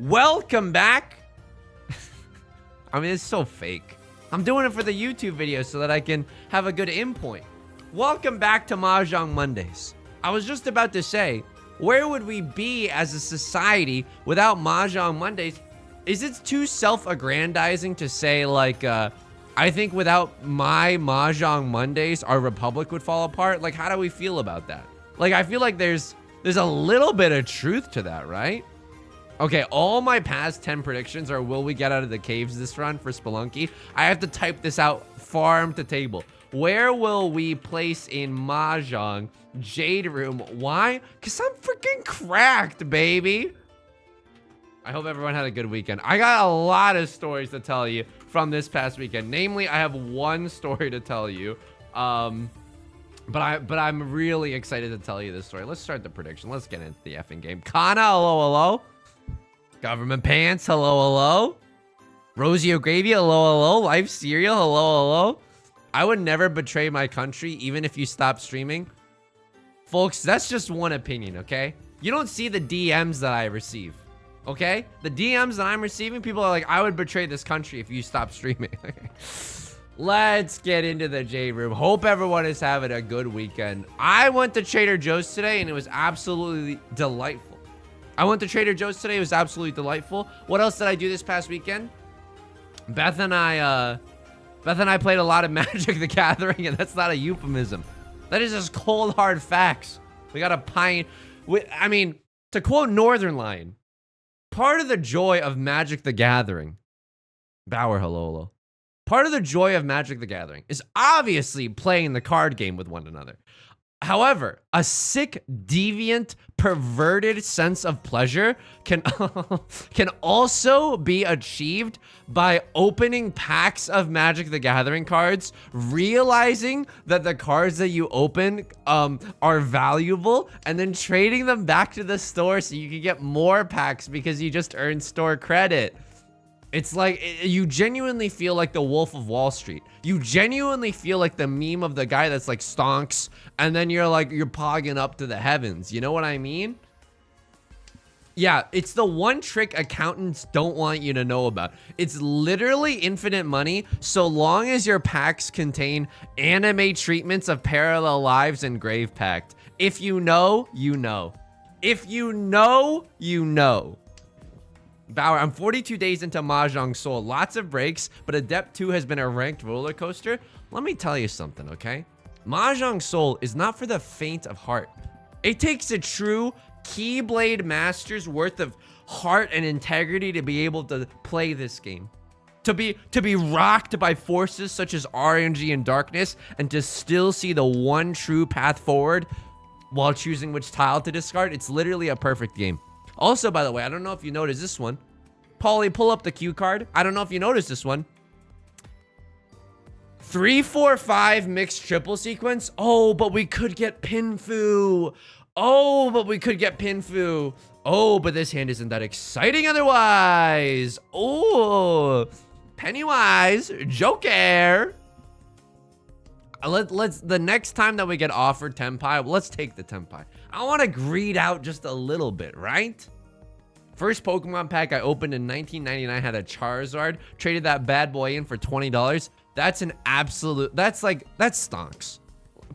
Welcome back. I mean, it's so fake. I'm doing it for the YouTube video so that I can have a good in point. Welcome back to Mahjong Mondays. I was just about to say, where would we be as a society without Mahjong Mondays? Is it too self-aggrandizing to say, like, I think without my Mahjong Mondays, our republic would fall apart? Like, how do we feel about that? Like, I feel like there's a little bit of truth to that, right? Okay, all my past 10 predictions are will we get out of the caves this run for Spelunky? I have to type this out farm to table. Where will we place in Mahjong? Jade Room. Why? Because I'm freaking cracked, baby. I hope everyone had a good weekend. I got a lot of stories to tell you from this past weekend. Namely, I have one story to tell you. But I'm really excited to tell you this story. Let's start the prediction. Let's get into the effing game. Kana, hello, hello. Government Pants, hello, hello. Rosie O'Gravy, hello, hello. Life Cereal, hello, hello. I would never betray my country, even if you stop streaming. Folks, that's just one opinion, okay? You don't see the DMs that I receive, okay? The DMs that I'm receiving, people are like, I would betray this country if you stop streaming. Let's get into the Jade Room. Hope everyone is having a good weekend. I went to Trader Joe's today, and it was absolutely delightful. What else did I do this past weekend? Beth and I played a lot of Magic the Gathering, and that's not a euphemism. That is just cold, hard facts. We got a pint. I mean, to quote Northern Lion, part of the joy of Magic the Gathering, Bauer, hello, hello. Part of the joy of Magic the Gathering is obviously playing the card game with one another. However, a sick, deviant, perverted sense of pleasure can also be achieved by opening packs of Magic the Gathering cards, realizing that the cards that you open are valuable, and then trading them back to the store so you can get more packs because you just earned store credit. It's like, you genuinely feel like the Wolf of Wall Street. You genuinely feel like the meme of the guy that's like stonks, and then you're pogging up to the heavens. You know what I mean? Yeah, it's the one trick accountants don't want you to know about. It's literally infinite money, so long as your packs contain anime treatments of parallel lives and Grave Pact. If you know, you know. If you know, you know. Bauer, I'm 42 days into Mahjong Soul. Lots of breaks, but Adept 2 has been a ranked roller coaster. Let me tell you something, okay? Mahjong Soul is not for the faint of heart. It takes a true Keyblade Master's worth of heart and integrity to be able to play this game. To be rocked by forces such as RNG and darkness, and to still see the one true path forward while choosing which tile to discard. It's literally a perfect game. Also, by the way, I don't know if you noticed this one. Paulie, pull up the cue card. I don't know if you noticed this one. 3, 4, 5 mixed triple sequence. Oh, but we could get Pinfu. Oh, but we could get Pinfu. Oh, but this hand isn't that exciting otherwise. Oh, Pennywise, Joker. Let's the next time that we get offered Tenpai, let's take the Tenpai. I want to greed out just a little bit, right? First Pokemon pack I opened in 1999 had a Charizard. Traded that bad boy in for $20. That's an absolute, that stonks.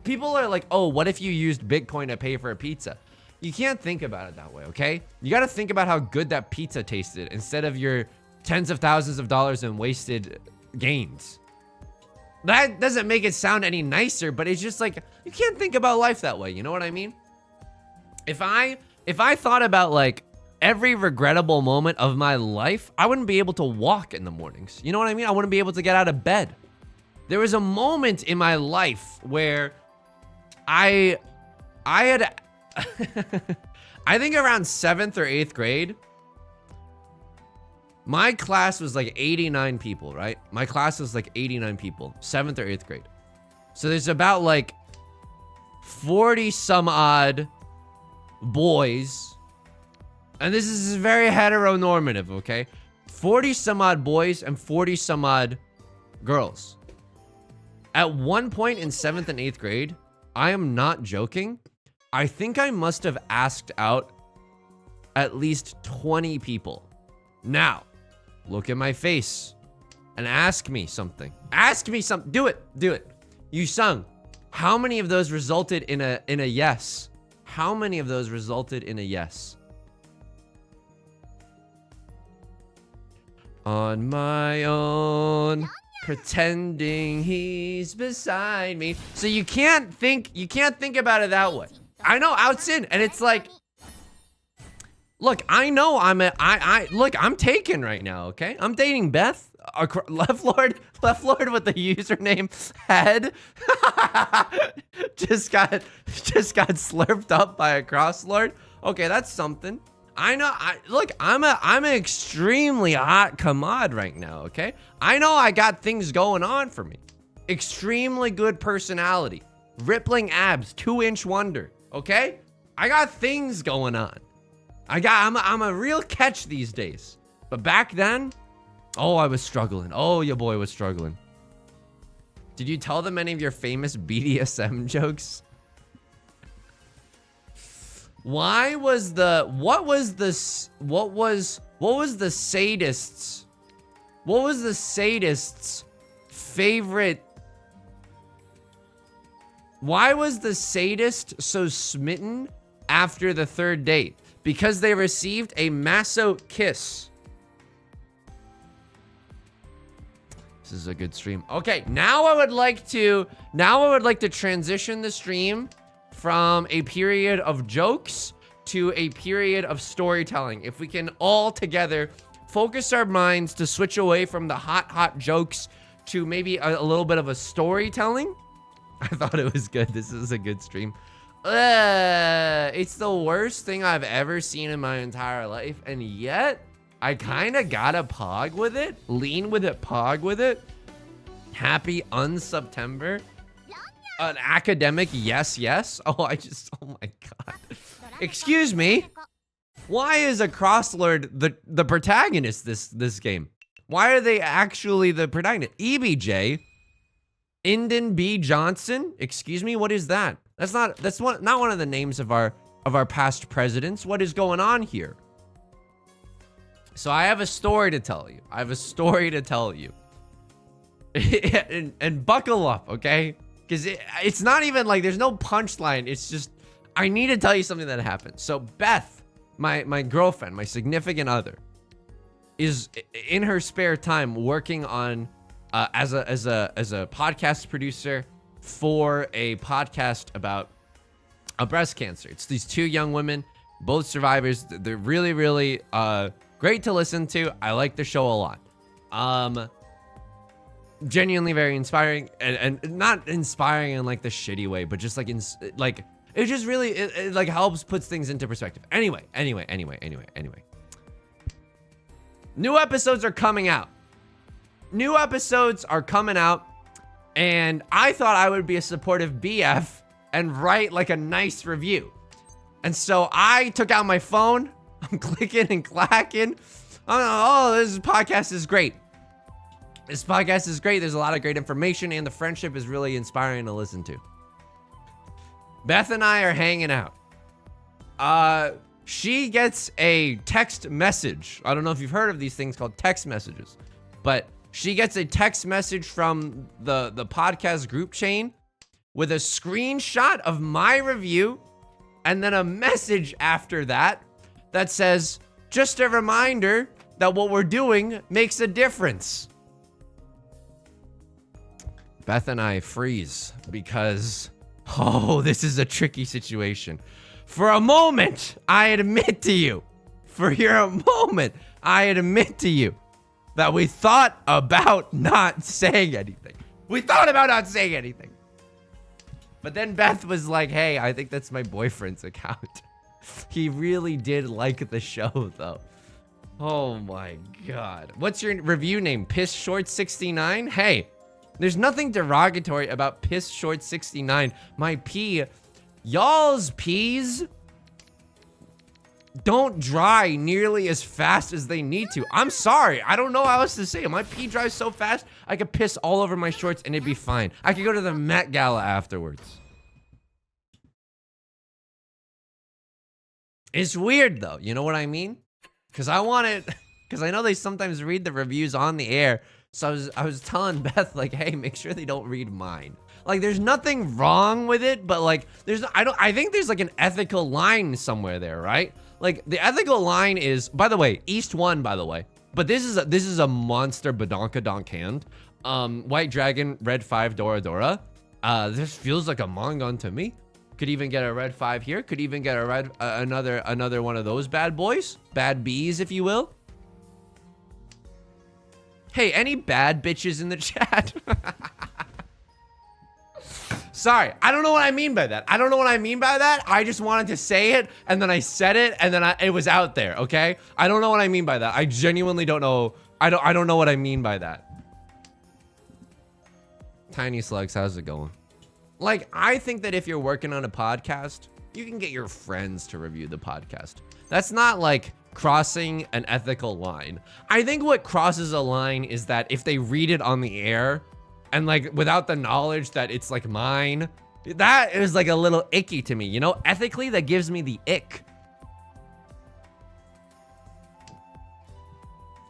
People are like, oh, what if you used Bitcoin to pay for a pizza? You can't think about it that way, okay? You got to think about how good that pizza tasted instead of your tens of thousands of dollars in wasted gains. That doesn't make it sound any nicer, but it's just like, you can't think about life that way. You know what I mean? If I thought about like every regrettable moment of my life, I wouldn't be able to walk in the mornings. You know what I mean? I wouldn't be able to get out of bed. There was a moment in my life where I had, I think around 7th or 8th grade, my class was like 89 people, right? My class was like 89 people, 7th or 8th grade. So there's about like 40 some odd boys. And this is very heteronormative, okay? 40 some odd boys and 40 some odd girls. At one point in 7th and 8th grade, I am not joking, I think I must have asked out at least 20 people Now, look at my face and ask me something. Ask me something. Do it. Do it. You sung. How many of those resulted in a yes? How many of those resulted in a yes? On my own, pretending he's beside me. So you can't think about it that way. I know out's in, and it's like, look, I know look, I'm taken right now, okay? I'm dating Beth. Left Lord with the username head just got slurped up by a cross lord. Okay, that's something. I know. Look, I'm an extremely hot commod right now. Okay, I know I got things going on for me. Extremely good personality, rippling abs, 2-inch wonder. Okay, I got things going on. I'm a real catch these days. But back then, oh, I was struggling. Oh, your boy was struggling. Did you tell them any of your famous BDSM jokes? What was the sadist's favorite? Why was the sadist so smitten after the third date? Because they received a maso kiss. This is a good stream. Okay, now I would like to transition the stream from a period of jokes to a period of storytelling. If we can all together focus our minds to switch away from the hot jokes to maybe a little bit of a storytelling. I thought it was good. This is a good stream. It's the worst thing I've ever seen in my entire life, and yet I kind of got a pog with it. Lean with it, pog with it. Happy unseptember. An academic yes. Oh, oh my god. Excuse me. Why is a crosslord the protagonist this game? Why are they actually the protagonist? EBJ, Indon B. Johnson. Excuse me, what is that? That's not one of the names of our past presidents. What is going on here? So I have a story to tell you. and buckle up, okay? Because it's not even like there's no punchline. It's just I need to tell you something that happened. So Beth, my girlfriend, my significant other, is in her spare time working on as a podcast producer for a podcast about breast cancer. It's these two young women, both survivors. They're really great to listen to. I like the show a lot. Genuinely very inspiring, and not inspiring in like the shitty way, but just like it just really it like helps puts things into perspective. Anyway. New episodes are coming out. And I thought I would be a supportive BF and write like a nice review. And so I took out my phone. I'm clicking and clacking. Oh, this podcast is great. There's a lot of great information, and the friendship is really inspiring to listen to. Beth and I are hanging out. She gets a text message. I don't know if you've heard of these things called text messages, but she gets a text message from the podcast group chain with a screenshot of my review and then a message after that says, just a reminder that what we're doing makes a difference. Beth and I freeze because, oh, this is a tricky situation. For a moment, I admit to you that we thought about not saying anything. But then Beth was like, hey, I think that's my boyfriend's account. He really did like the show, though. Oh my god. What's your review name? Piss Short 69? Hey, there's nothing derogatory about Piss Short 69. My pee, y'all's peas don't dry nearly as fast as they need to. I'm sorry. I don't know how else to say it. My pee dries so fast, I could piss all over my shorts and it'd be fine. I could go to the Met Gala afterwards. It's weird though. You know what I mean? Because I wanted Because I know they sometimes read the reviews on the air. So I was telling Beth, like, hey, make sure they don't read mine. Like, there's nothing wrong with it, but like, I think there's like an ethical line somewhere there, right? Like, the ethical line is, by the way, East 1, by the way. But this is a monster Badonkadonk hand. White Dragon, Red 5, Dora Dora. This feels like a Mongon to me. Could even get a Red 5 here. Could even get a red, another one of those bad boys. Bad bees, if you will. Hey, any bad bitches in the chat? Sorry, I don't know what I mean by that. I don't know what I mean by that. I just wanted to say it, and then I said it, and then it was out there, okay? I don't know what I mean by that. I genuinely don't know. I don't know what I mean by that. Tiny Slugs, how's it going? Like, I think that if you're working on a podcast, you can get your friends to review the podcast. That's not like crossing an ethical line. I think what crosses a line is that if they read it on the air and like without the knowledge that it's like mine, that is like a little icky to me, you know? Ethically, that gives me the ick.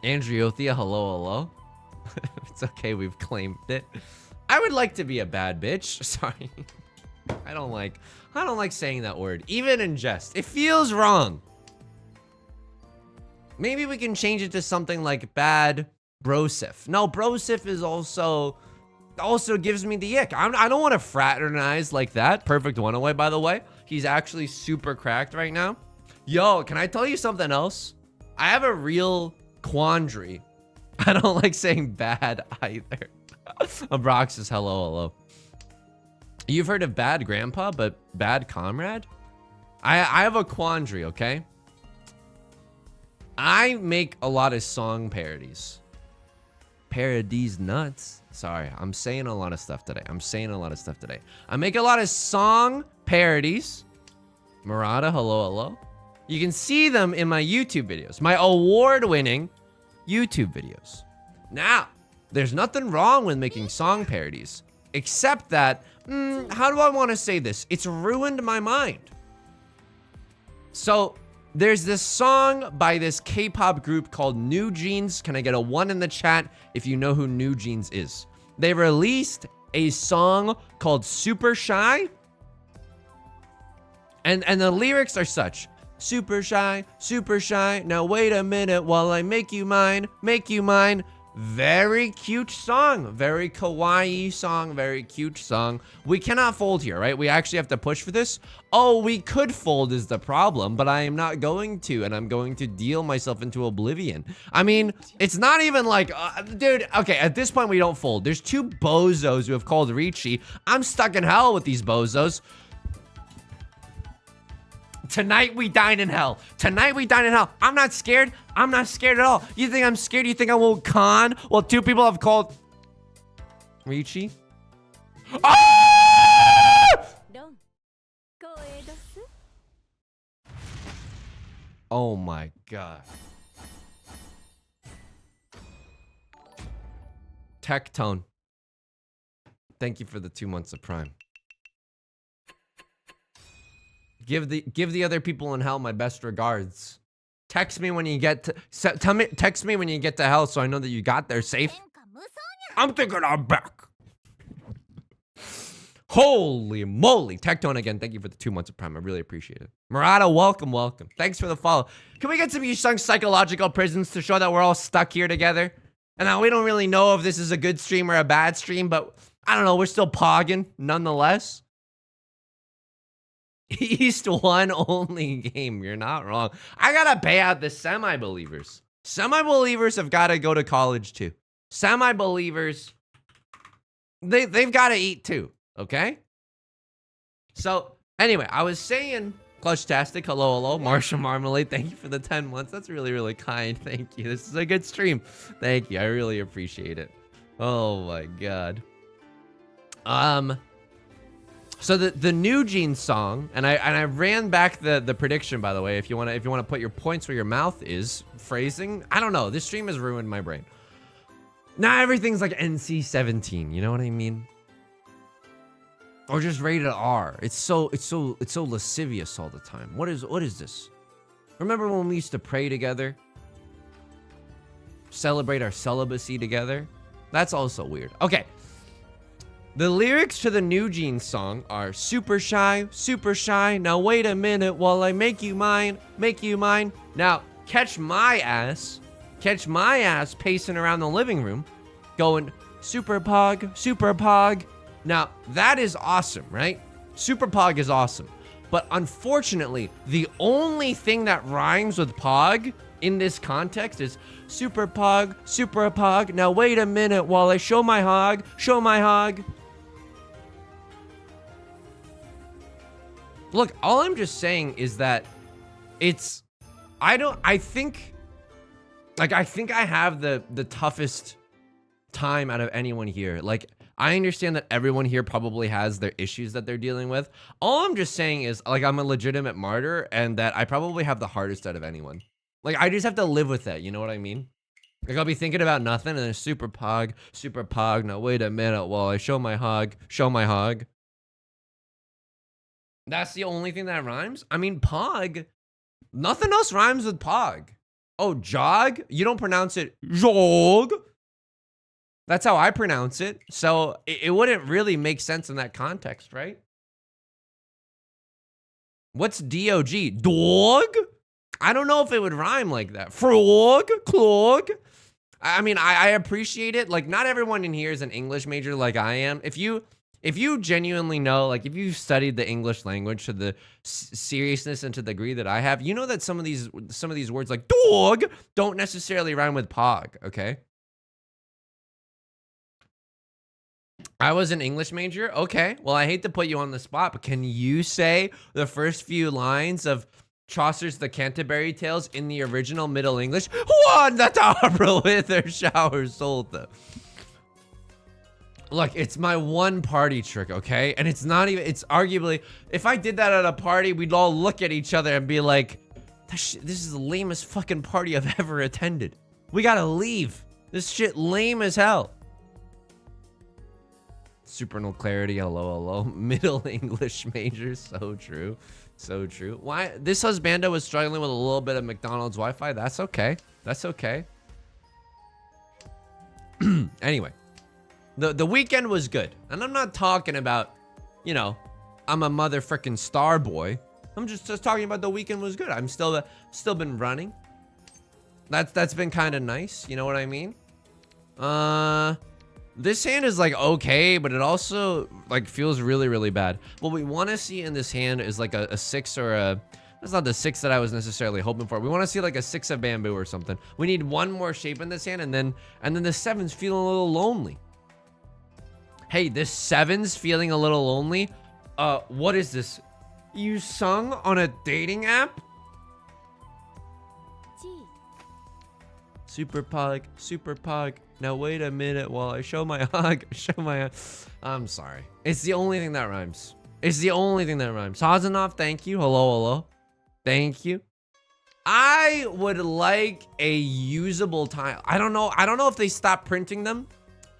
Andreothea, hello, hello. It's okay, we've claimed it. I would like to be a bad bitch. Sorry. I don't like saying that word, even in jest. It feels wrong. Maybe we can change it to something like bad brosif. No, brosif is also gives me the ick. I don't want to fraternize like that. Perfect one away, by the way. He's actually super cracked right now. Yo, can I tell you something else? I have a real quandary. I don't like saying bad either. Abroxis, hello, hello. You've heard of bad grandpa, but bad comrade? I have a quandary, okay? I make a lot of song parodies. Parodies nuts. Sorry, I'm saying a lot of stuff today. I make a lot of song parodies. Murata, hello, hello. You can see them in my YouTube videos. My award-winning YouTube videos. Now, there's nothing wrong with making song parodies. Except that, how do I want to say this? It's ruined my mind. So, there's this song by this K-pop group called New Jeans. Can I get a 1 in the chat if you know who New Jeans is? They released a song called Super Shy. And the lyrics are such. Super shy, now wait a minute while I make you mine. Very cute song, very kawaii song, very cute song. We cannot fold here, right? We actually have to push for this. Oh, we could fold is the problem, but I am not going to, and I'm going to deal myself into oblivion. I mean, it's not even like, dude, okay, at this point we don't fold. There's 2 bozos who have called Riichi. I'm stuck in hell with these bozos. Tonight we dine in hell. I'm not scared. I'm not scared at all. You think I'm scared? You think I won't con? Well, 2 people have called Riichi. Ah! Oh my god. Tectone. Thank you for the 2 months of Prime. Give the other people in hell my best regards. Text me when you get to text me when you get to hell so I know that you got there safe. I'm thinking I'm back. Holy moly. Tectone again. Thank you for the 2 months of Prime. I really appreciate it. Murata, welcome. Thanks for the follow. Can we get some of you sung psychological prisons to show that we're all stuck here together? And now we don't really know if this is a good stream or a bad stream, but I don't know. We're still pogging nonetheless. East 1 only game. You're not wrong. I gotta pay out the semi-believers. Semi-believers have got to go to college too. Semi-believers, they've got to eat too. Okay? So, anyway, I was saying, Clutchtastic, hello. Marshall Marmalade, thank you for the 10 months. That's really, really kind. Thank you. This is a good stream. Thank you. I really appreciate it. Oh my god. So the New Jeans song, and I ran back the prediction, by the way, if you wanna put your points where your mouth is, phrasing. I don't know. This stream has ruined my brain. Now everything's like NC-17, you know what I mean? Or just rated R. It's so lascivious all the time. What is this? Remember when we used to pray together? celebrate our celibacy together. That's also weird. Okay. The lyrics to the New Jeans song are super shy, now wait a minute while I make you mine. Now, catch my ass pacing around the living room going super pog. Now, that is awesome, right? Super pog is awesome. But unfortunately, the only thing that rhymes with pog in this context is super pog. Now wait a minute while I show my hog. Look, all I'm just saying is that I think I have the toughest time out of anyone here. Like, I understand that everyone here probably has their issues that they're dealing with. All I'm just saying is, like, I'm a legitimate martyr and that I probably have the hardest out of anyone. Like, I just have to live with that, you know what I mean? Like, I'll be thinking about nothing and then super pog. Now wait a minute while I show my hog. That's the only thing that rhymes? I mean, pog. Nothing else rhymes with pog. Oh, jog? You don't pronounce it jog? That's how I pronounce it. So it wouldn't really make sense in that context, right? What's D-O-G? Dog? I don't know if it would rhyme like that. Frog? Clog? I mean, I appreciate it. Like, not everyone in here is an English major like I am. If you genuinely know, like, if you've studied the English language to the seriousness and to the degree that I have, you know that some of these words like dog don't necessarily rhyme with pog, okay? I was an English major? Okay. Well, I hate to put you on the spot, but can you say the first few lines of Chaucer's The Canterbury Tales in the original Middle English? One that arbor with their showers sold them. Look, it's my one party trick, okay? And it's not even, it's arguably, if I did that at a party, we'd all look at each other and be like, this is the lamest fucking party I've ever attended. We gotta leave. This shit lame as hell. Supernal clarity, hello. Middle English major, so true. Why? This husbando was struggling with a little bit of McDonald's Wi-Fi. That's okay. Anyway, the weekend was good. And I'm not talking about, you know, I'm a motherfucking star boy. I'm just talking about the weekend was good. I'm still been running. That's been kind of nice. You know what I mean? This hand is like okay, but it also like feels really, really bad. What we want to see in this hand is like a 6 or a, that's not the 6 that I was necessarily hoping for. We want to see like a 6 of bamboo or something. We need one more shape in this hand, and then the 7's feeling a little lonely. Hey, this 7's feeling a little lonely. What is this? You sung on a dating app? Super pog. Now wait a minute while I show my hog. I'm sorry. It's the only thing that rhymes. Hazanov, thank you. Hello. Thank you. I would like a usable tile. I don't know if they stopped printing them,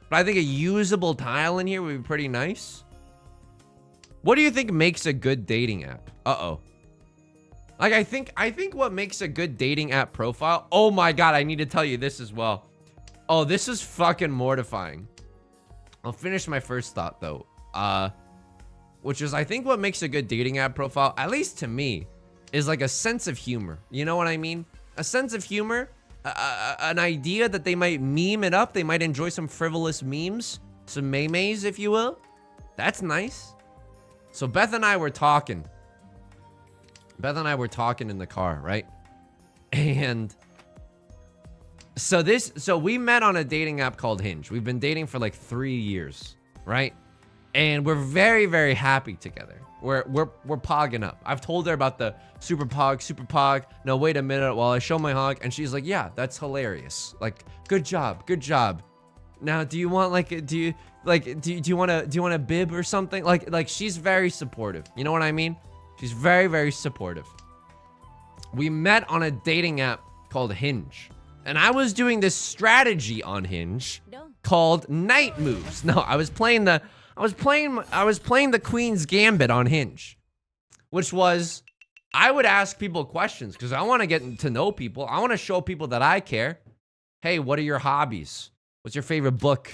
but I think a usable tile in here would be pretty nice. What do you think makes a good dating app? Uh-oh. Like, I think what makes a good dating app profile. Oh my God, I need to tell you this as well. Oh, this is fucking mortifying. I'll finish my first thought though. Which is, I think what makes a good dating app profile, at least to me, is like a sense of humor. You know what I mean? A sense of humor, an idea that they might meme it up. They might enjoy some frivolous memes, some memes, if you will. That's nice. So Beth and I were talking. In the car, right? And so we met on a dating app called Hinge. We've been dating for like 3 years, right? And we're very, very happy together. We're pogging up. I've told her about the super pog. No, wait a minute while I show my hog, and she's like, yeah, that's hilarious. Like, good job. Now, do you want like, do you want a bib or something? Like she's very supportive. You know what I mean? She's very, very supportive. We met on a dating app called Hinge. And I was doing this strategy on Hinge called Night Moves. No, I was playing the Queen's Gambit on Hinge. Which was, I would ask people questions because I want to get to know people. I want to show people that I care. Hey, what are your hobbies? What's your favorite book?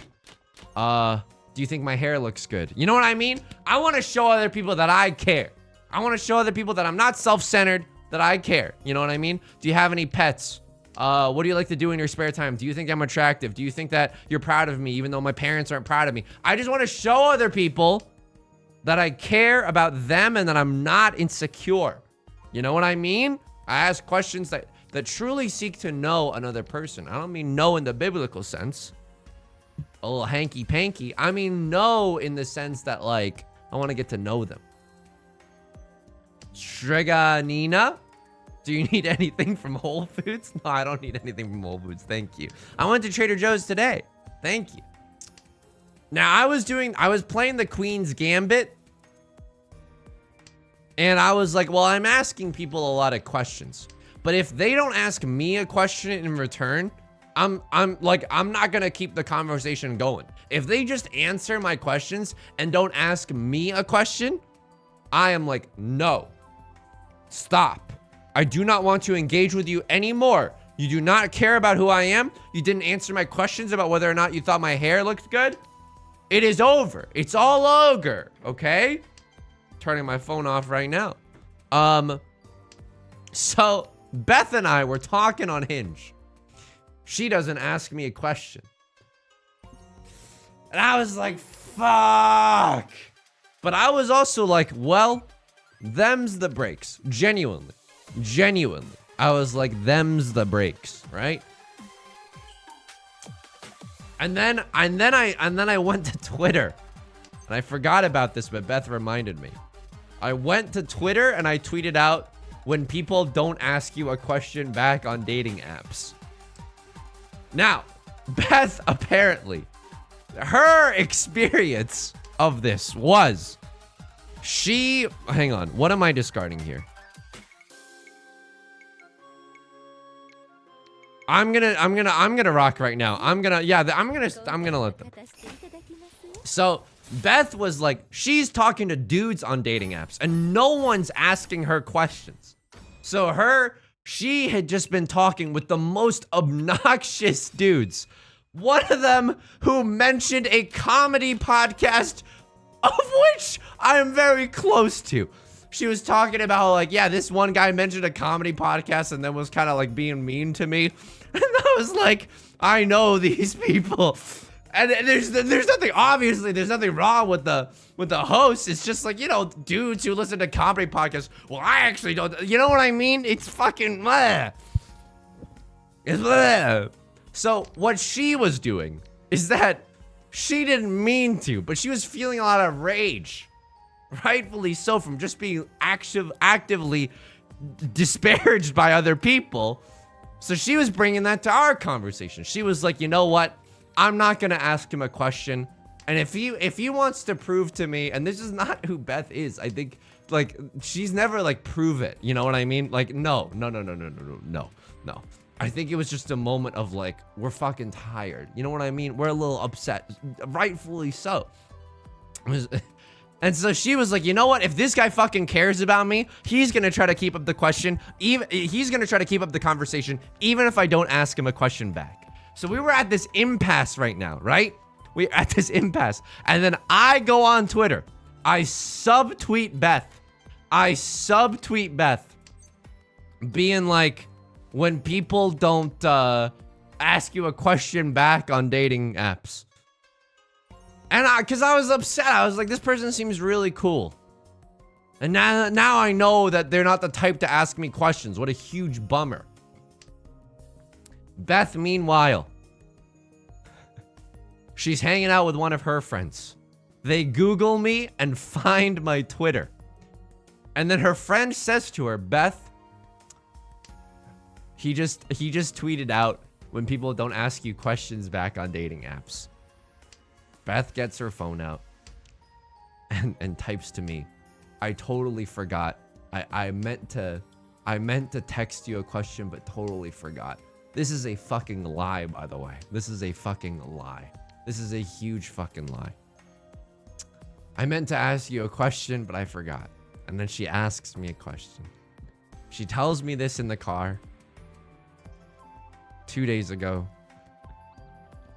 Do you think my hair looks good? You know what I mean? I want to show other people that I care. I want to show other people that I'm not self-centered, that I care. You know what I mean? Do you have any pets? What do you like to do in your spare time? Do you think I'm attractive? Do you think that you're proud of me even though my parents aren't proud of me? I just want to show other people that I care about them and that I'm not insecure. You know what I mean? I ask questions that truly seek to know another person. I don't mean know in the biblical sense. A little hanky-panky. I mean know in the sense that, like, I want to get to know them. Shreganina? Do you need anything from Whole Foods? No, I don't need anything from Whole Foods. Thank you. I went to Trader Joe's today. Thank you. Now, I was playing the Queen's Gambit. And I was like, well, I'm asking people a lot of questions. But if they don't ask me a question in return, I'm not gonna keep the conversation going. If they just answer my questions and don't ask me a question, I am like, no, stop. I do not want to engage with you anymore. You do not care about who I am. You didn't answer my questions about whether or not you thought my hair looked good. It is over. It's all over, okay? Turning my phone off right now. So Beth and I were talking on Hinge. She doesn't ask me a question. And I was like, fuck. But I was also like, well, them's the breaks. Genuinely. I was like, them's the breaks, right? And then I went to Twitter. And I forgot about this, but Beth reminded me. I went to Twitter and I tweeted out, when people don't ask you a question back on dating apps. Now, Beth, apparently, her experience of this was hang on, what am I discarding here? I'm gonna rock right now. I'm gonna let them. So Beth was like, she's talking to dudes on dating apps and no one's asking her questions. So she had just been talking with the most obnoxious dudes. One of them who mentioned a comedy podcast, of which I am very close to. She was talking about, like, yeah, this one guy mentioned a comedy podcast and then was kind of like being mean to me. And I was like, I know these people. And there's nothing, obviously, there's nothing wrong with the host. It's just like, you know, dudes who listen to comedy podcasts. Well, I actually don't, you know what I mean? It's fucking, bleh. It's bleh. So what she was doing is that she didn't mean to, but she was feeling a lot of rage. Rightfully so, from just being actively disparaged by other people. So she was bringing that to our conversation. She was like, you know what? I'm not gonna ask him a question. And if he wants to prove to me, and this is not who Beth is, I think, like, she's never like prove it. You know what I mean? Like, no. I think it was just a moment of like, we're fucking tired. You know what I mean? We're a little upset, rightfully so. And so she was like, you know what? If this guy fucking cares about me, he's gonna try to keep up the question. He's gonna try to keep up the conversation, even if I don't ask him a question back. So we were at this impasse right now, right? We're at this impasse. And then I go on Twitter. I subtweet Beth. Being like, when people don't ask you a question back on dating apps. And because I was upset. I was like, this person seems really cool. And now I know that they're not the type to ask me questions. What a huge bummer. Beth, meanwhile, she's hanging out with one of her friends. They Google me and find my Twitter. And then her friend says to her, Beth, he just tweeted out, when people don't ask you questions back on dating apps. Beth gets her phone out and types to me, I totally forgot. I meant to text you a question, but totally forgot. This is a fucking lie, by the way. This is a fucking lie. This is a huge fucking lie. I meant to ask you a question, but I forgot. And then she asks me a question. She tells me this in the car 2 days ago.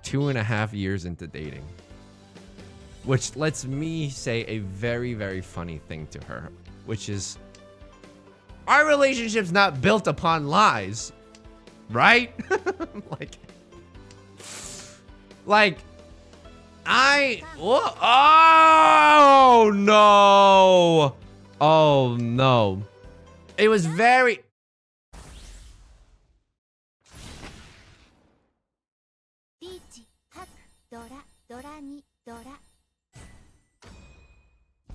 2.5 years into dating. Which lets me say a very, very funny thing to her, which is, our relationship's not built upon lies, right? Oh no. Oh no. It was very...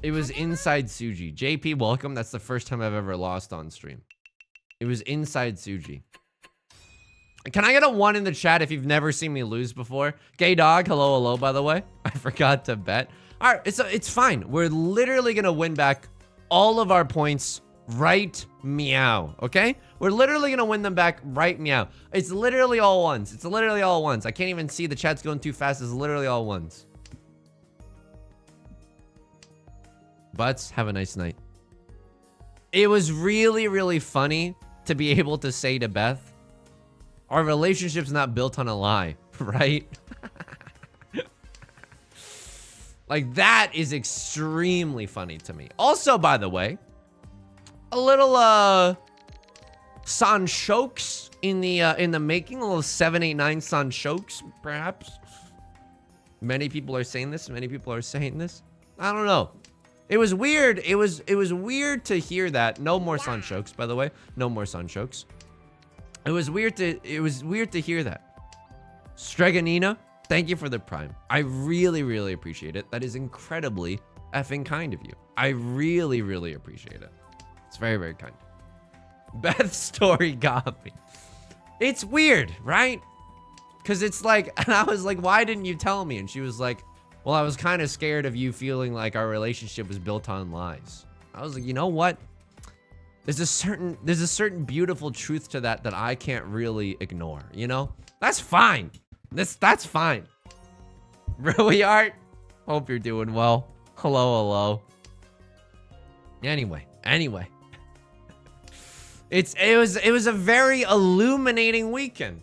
It was inside Suji. JP, welcome. That's the first time I've ever lost on stream. It was inside Suji. Can I get a 1 in the chat if you've never seen me lose before? Gay dog, hello, hello, by the way. I forgot to bet. All right, it's fine. We're literally gonna win back all of our points right meow, okay? We're literally gonna win them back right meow. It's literally all ones. It's literally all ones. I can't even see, the chat's going too fast. It's literally all ones. Butts, have a nice night. It was really, really funny to be able to say to Beth, our relationship's not built on a lie, right? Like, that is extremely funny to me. Also, by the way, a little sanshokes in the making, a little 789 sanshokes, perhaps. Many people are saying this. Many people are saying this. I don't know. It was weird. It was weird to hear that. No more sanshokes, by the way. No more sanshokes. It was weird to hear that. Streganina, thank you for the prime. I really, really appreciate it. That is incredibly effing kind of you. I really, really appreciate it. It's very, very kind. Beth's story got me. It's weird, right? Because it's like, and I was like, why didn't you tell me? And she was like, well, I was kind of scared of you feeling like our relationship was built on lies. I was like, you know what? There's a certain beautiful truth to that I can't really ignore, you know? That's fine. That's fine. Really, Art? Hope you're doing well. Hello, hello. Anyway. It was a very illuminating weekend.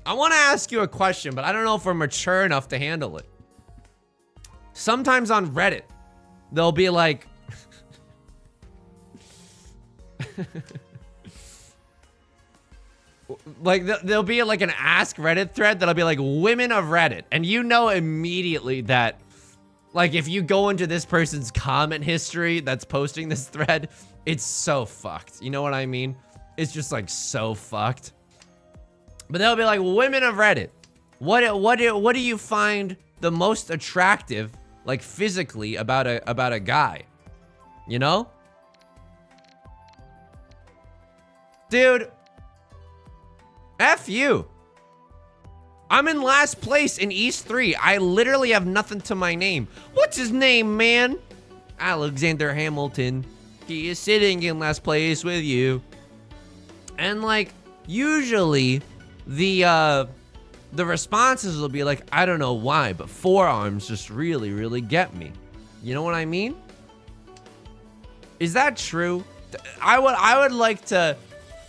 I want to ask you a question, but I don't know if we're mature enough to handle it. Sometimes on Reddit, they'll be like... like, there'll be like an Ask Reddit thread that'll be like, women of Reddit. And you know immediately that, like, if you go into this person's comment history that's posting this thread, it's so fucked. You know what I mean? It's just like so fucked. But they'll be like, women of Reddit, what do you find the most attractive, like physically, about a guy? You know? Dude, F you. I'm in last place in East 3. I literally have nothing to my name. What's his name, man? Alexander Hamilton. He is sitting in last place with you. And like, usually the responses will be like, I don't know why, but forearms just really, really get me. You know what I mean? Is that true? I would like to,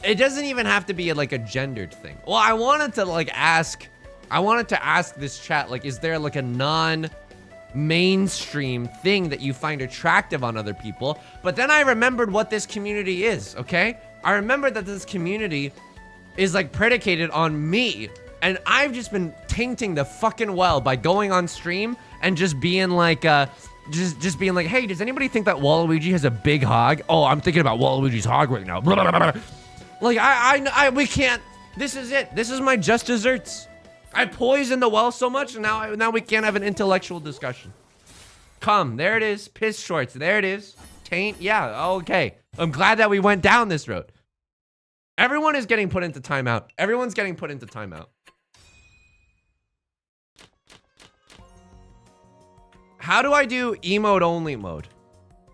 it doesn't even have to be like a gendered thing. Well, I wanted to ask this chat, like, is there like a non-mainstream thing that you find attractive on other people? But then I remembered what this community is, okay? I remembered that this community is like predicated on me, and I've just been tainting the fucking well by going on stream and just being like, just being like, hey, does anybody think that Waluigi has a big hog? Oh, I'm thinking about Waluigi's hog right now. Like, we can't. This is it. This is my just desserts. I poisoned the well so much, and now we can't have an intellectual discussion. Come, there it is. Piss shorts. There it is. Taint. Yeah. Okay. I'm glad that we went down this road. Everyone is getting put into timeout. Everyone's getting put into timeout. How do I do emote only mode?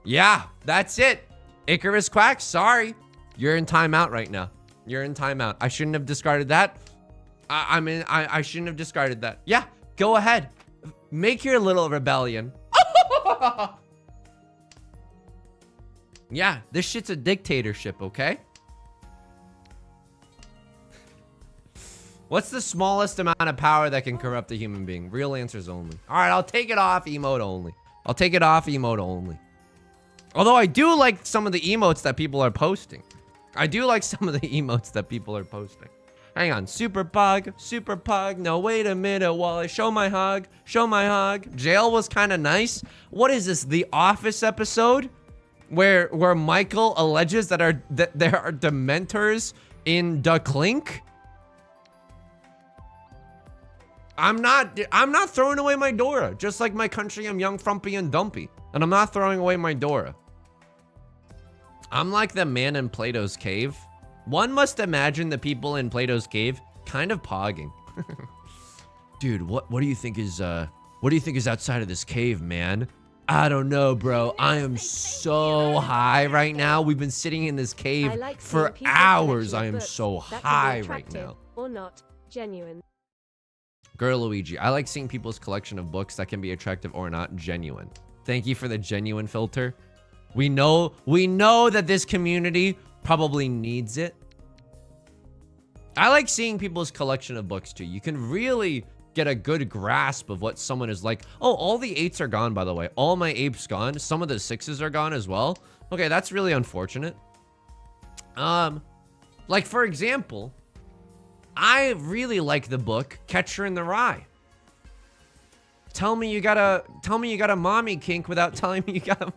Yeah, that's it. Icarus Quack, sorry. You're in timeout right now. You're in timeout. I shouldn't have discarded that. I shouldn't have discarded that. Yeah, go ahead. Make your little rebellion. Yeah, this shit's a dictatorship, okay? What's the smallest amount of power that can corrupt a human being? Real answers only. All right, I'll take it off emote only. I'll take it off emote only. Although I do like some of the emotes that people are posting. I do like some of the emotes that people are posting. Hang on, super pug. No, wait a minute while I show my hug. Jail was kind of nice. What is this, The Office episode? Where Michael alleges that there are dementors in the Clink? I'm not throwing away my Dora. Just like my country, I'm young, frumpy, and dumpy. And I'm not throwing away my Dora. I'm like the man in Plato's cave. One must imagine the people in Plato's cave kind of pogging. Dude, what do you think is outside of this cave, man? I don't know, bro. I am so high right now. We've been sitting in this cave for hours. I am so high right now. Or not genuine. Girl Luigi, I like seeing people's collection of books that can be attractive or not genuine. Thank you for the genuine filter. We know that this community probably needs it. I like seeing people's collection of books too. You can really get a good grasp of what someone is like. Oh, all the 8s are gone, by the way. All my apes gone. Some of the 6s are gone as well. Okay, that's really unfortunate. Like for example, I really like the book Catcher in the Rye. Tell me you got a mommy kink without telling me you got a...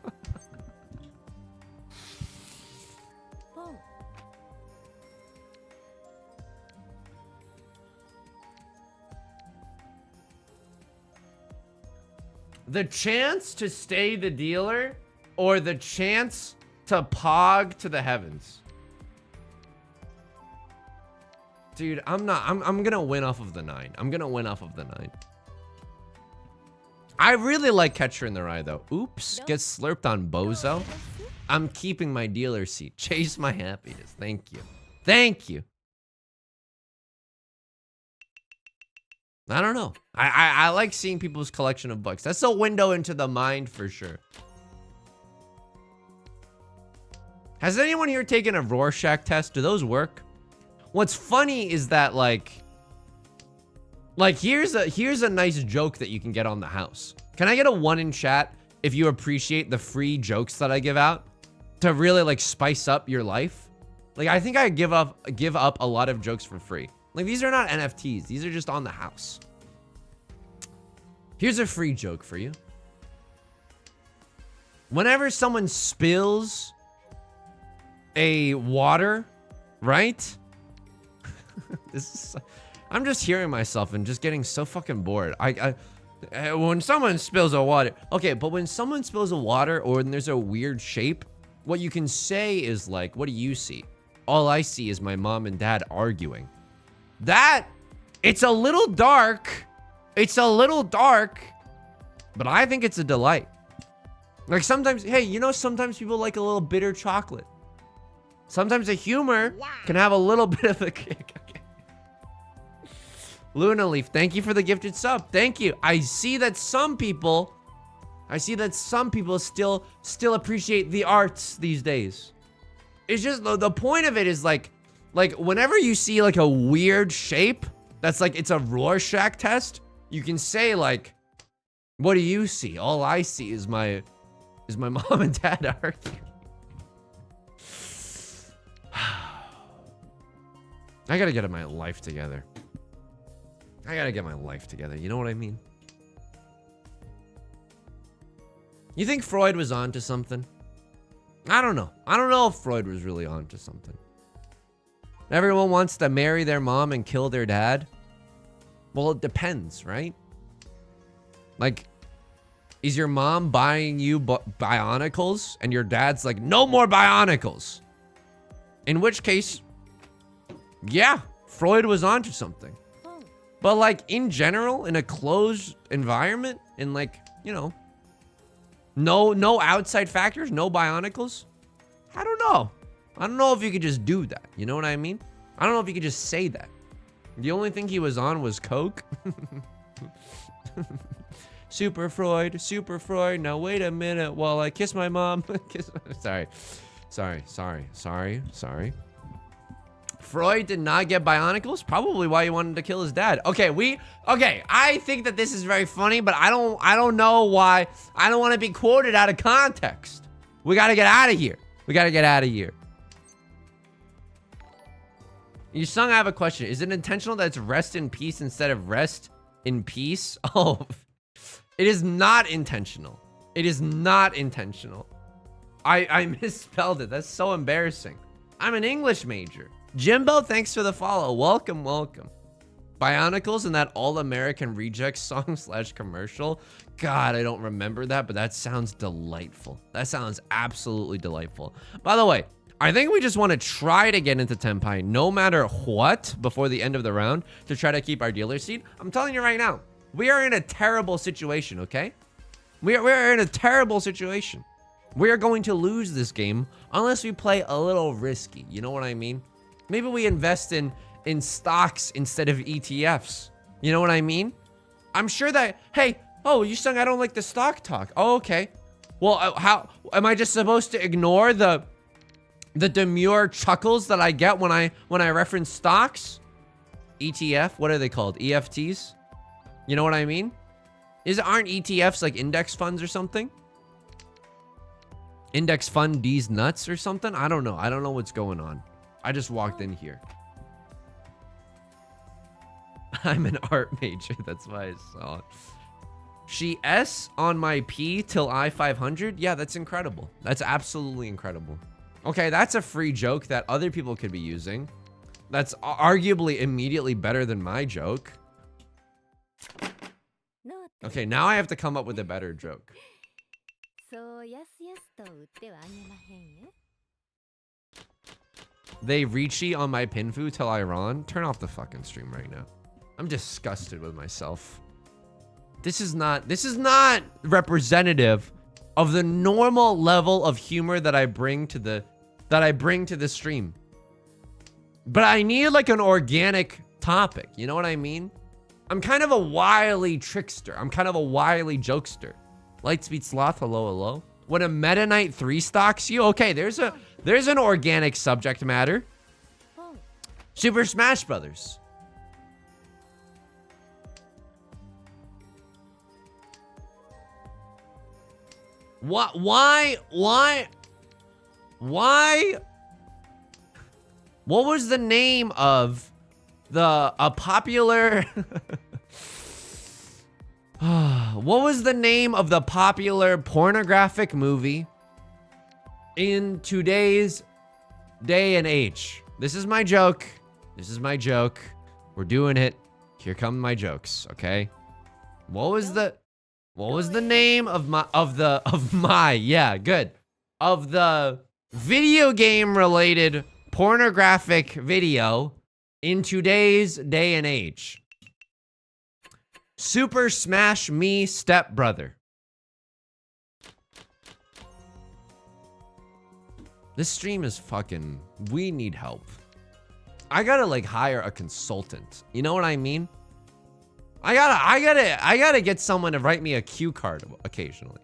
The chance to stay the dealer or the chance to pog to the heavens? Dude, I'm gonna win off of the 9. I'm gonna win off of the 9. I really like Catcher in the Rye though. Oops, gets slurped on Bozo. I'm keeping my dealer seat. Chase my happiness. Thank you. Thank you. I don't know. I like seeing people's collection of books. That's a window into the mind for sure. Has anyone here taken a Rorschach test? Do those work? What's funny is that like here's a nice joke that you can get on the house. Can I get a 1 in chat if you appreciate the free jokes that I give out to really like spice up your life? Like I think I give up a lot of jokes for free. Like, these are not NFTs. These are just on the house. Here's a free joke for you. Whenever someone spills a water, right? I'm just hearing myself and just getting so fucking bored. When someone spills a water. Okay, but when someone spills a water or when there's a weird shape, what you can say is like, what do you see? All I see is my mom and dad arguing. It's a little dark. It's a little dark, but I think it's a delight. Like sometimes, hey, you know, sometimes people like a little bitter chocolate. Sometimes the humor can have a little bit of a kick. Okay. Luna Leaf, thank you for the gifted sub. Thank you. I see that some people still appreciate the arts these days. It's just the point of it is like whenever you see like a weird shape that's like it's a Rorschach test, you can say like, what do you see? All I see is my mom and dad arguing. I gotta get my life together. I gotta get my life together. You know what I mean? You think Freud was onto something? I don't know. I don't know if Freud was really onto something. Everyone wants to marry their mom and kill their dad. Well, it depends, right? Like, is your mom buying you bionicles and your dad's like, no more bionicles? In which case, yeah, Freud was onto something. But like in general, in a closed environment, in like, you know, no outside factors, no bionicles. I don't know. I don't know if you could just do that. You know what I mean? I don't know if you could just say that. The only thing he was on was coke. Super Freud. Now wait a minute while I kiss my mom. Sorry. Freud did not get bionicles. Probably why he wanted to kill his dad. Okay, I think that this is very funny, but I don't know why. I don't want to be quoted out of context. We got to get out of here. We got to get out of here. You sung, I have a question. Is it intentional that it's rest in peace instead of rest in peace? Oh, it is not intentional. It is not intentional. I misspelled it. That's so embarrassing. I'm an English major. Jimbo, thanks for the follow. Welcome, welcome. Bionicles in that All-American Rejects song / commercial. God, I don't remember that, but that sounds delightful. That sounds absolutely delightful. By the way, I think we just want to try to get into Tenpai no matter what before the end of the round to try to keep our dealer seat. I'm telling you right now, we are in a terrible situation, okay? We are in a terrible situation. We are going to lose this game unless we play a little risky. You know what I mean? Maybe we invest in stocks instead of ETFs. You know what I mean? I'm sure that, hey, oh, you sung I don't like the stock talk. Oh, okay. Well, how am I just supposed to ignore the demure chuckles that I get when I reference stocks? ETF, what are they called? EFTs? You know what I mean? Aren't ETFs like index funds or something? Index fund D's nuts or something? I don't know. I don't know what's going on. I just walked in here. I'm an art major. That's why I saw it. She S on my P till I 500. Yeah, that's incredible. That's absolutely incredible. Okay, that's a free joke that other people could be using. That's arguably immediately better than my joke. Okay, now I have to come up with a better joke. They Riichi on my pinfu till I run. Turn off the fucking stream right now. I'm disgusted with myself. This is not representative of the normal level of humor that I bring to the stream. But I need like an organic topic. You know what I mean? I'm kind of a wily trickster. I'm kind of a wily jokester. Lightspeed Sloth, hello, hello. When a Meta Knight 3 stocks you, okay, there's an organic subject matter. Super Smash Brothers. Why? What was the name of a popular what was the name of the popular pornographic movie in today's day and age? This is my joke. This is my joke. We're doing it. Here come my jokes, okay? What was the name of the video game related pornographic video in today's day and age? Super Smash Me Stepbrother. This stream is fucking, we need help. I gotta like hire a consultant. You know what I mean? I gotta get someone to write me a cue card occasionally.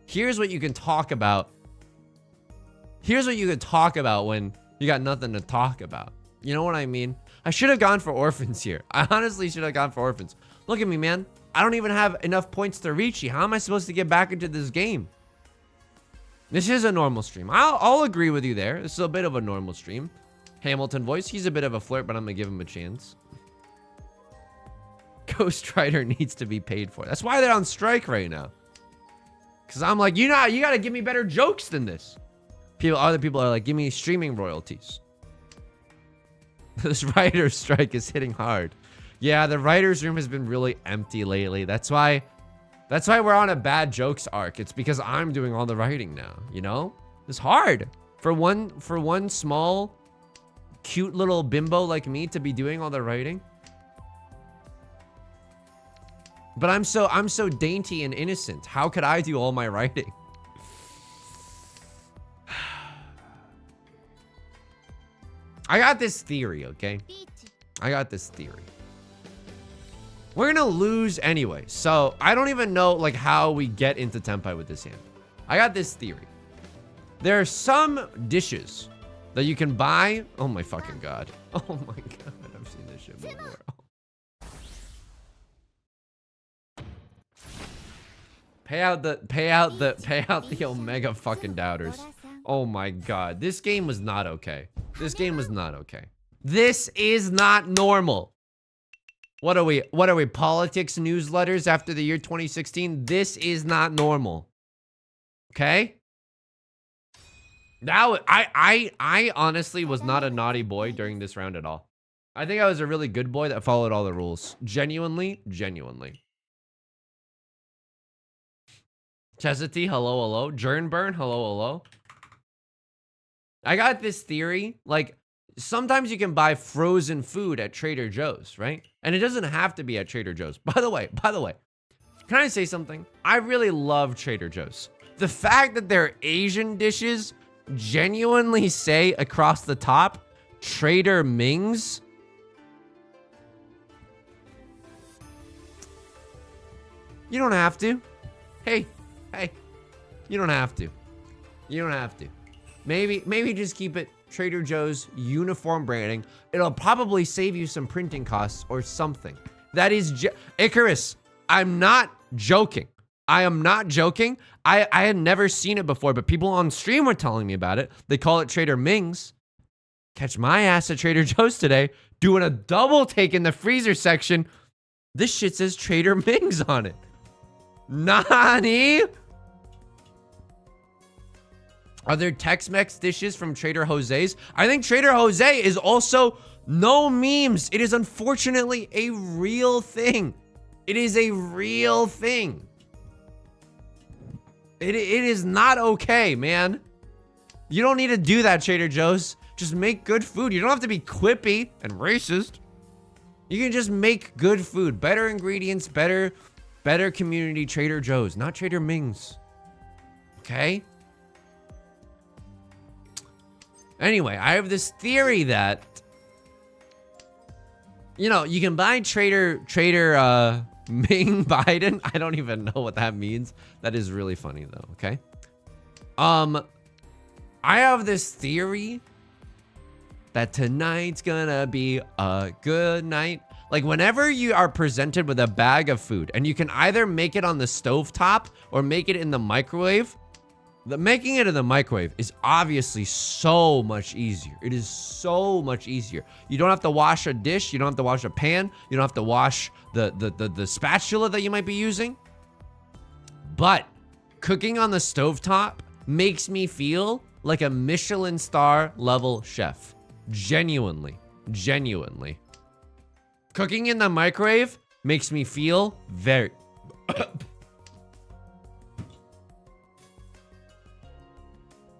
Here's what you can talk about. Here's what you can talk about when you got nothing to talk about. You know what I mean? I should have gone for orphans here. I honestly should have gone for orphans. Look at me, man. I don't even have enough points to Riichi. How am I supposed to get back into this game? This is a normal stream. I'll agree with you there. This is a bit of a normal stream. Hamilton voice. He's a bit of a flirt, but I'm gonna give him a chance. Ghost Rider needs to be paid for. That's why they're on strike right now. Cause I'm like, you gotta give me better jokes than this. Other people are like, give me streaming royalties. This writer's strike is hitting hard. Yeah, the writer's room has been really empty lately. That's why we're on a bad jokes arc. It's because I'm doing all the writing now, you know? It's hard for one small, cute little bimbo like me to be doing all the writing. But I'm so dainty and innocent. How could I do all my writing? I got this theory, okay? I got this theory. We're gonna lose anyway, so I don't even know like how we get into Tenpai with this hand. I got this theory. There are some dishes that you can buy. Oh my fucking god. Oh my god. I've seen this shit before. Pay out the Omega fucking doubters. Oh my god. This game was not okay. This game was not okay. This is not normal. What are we, politics newsletters after the year 2016? This is not normal. Okay? Now, I honestly was not a naughty boy during this round at all. I think I was a really good boy that followed all the rules. Genuinely. Chesity, hello. Jernburn, hello. I got this theory, like, sometimes you can buy frozen food at Trader Joe's, right? And it doesn't have to be at Trader Joe's. By the way, can I say something? I really love Trader Joe's. The fact that their Asian dishes genuinely say across the top, Trader Ming's. You don't have to. Hey, you don't have to. Maybe just keep it Trader Joe's uniform branding. It'll probably save you some printing costs or something. That is Icarus. I'm not joking. I am not joking. I had never seen it before, but people on stream were telling me about it. They call it Trader Ming's. Catch my ass at Trader Joe's today, doing a double take in the freezer section. This shit says Trader Ming's on it. Nani? Are there Tex-Mex dishes from Trader Jose's? I think Trader Jose is also no memes. It is unfortunately a real thing. It is a real thing. It is not okay, man. You don't need to do that, Trader Joe's. Just make good food. You don't have to be quippy and racist. You can just make good food. Better ingredients, better community. Trader Joe's, not Trader Ming's. Okay? Anyway, I have this theory that, you know, you can buy Trader Ming Biden. I don't even know what that means. That is really funny though, okay? I have this theory that tonight's gonna be a good night. Like whenever you are presented with a bag of food and you can either make it on the stovetop or make it in the microwave, making it in the microwave is obviously so much easier. It is so much easier. You don't have to wash a dish. You don't have to wash a pan. You don't have to wash the spatula that you might be using. But cooking on the stovetop makes me feel like a Michelin star level chef. Genuinely. Cooking in the microwave makes me feel very...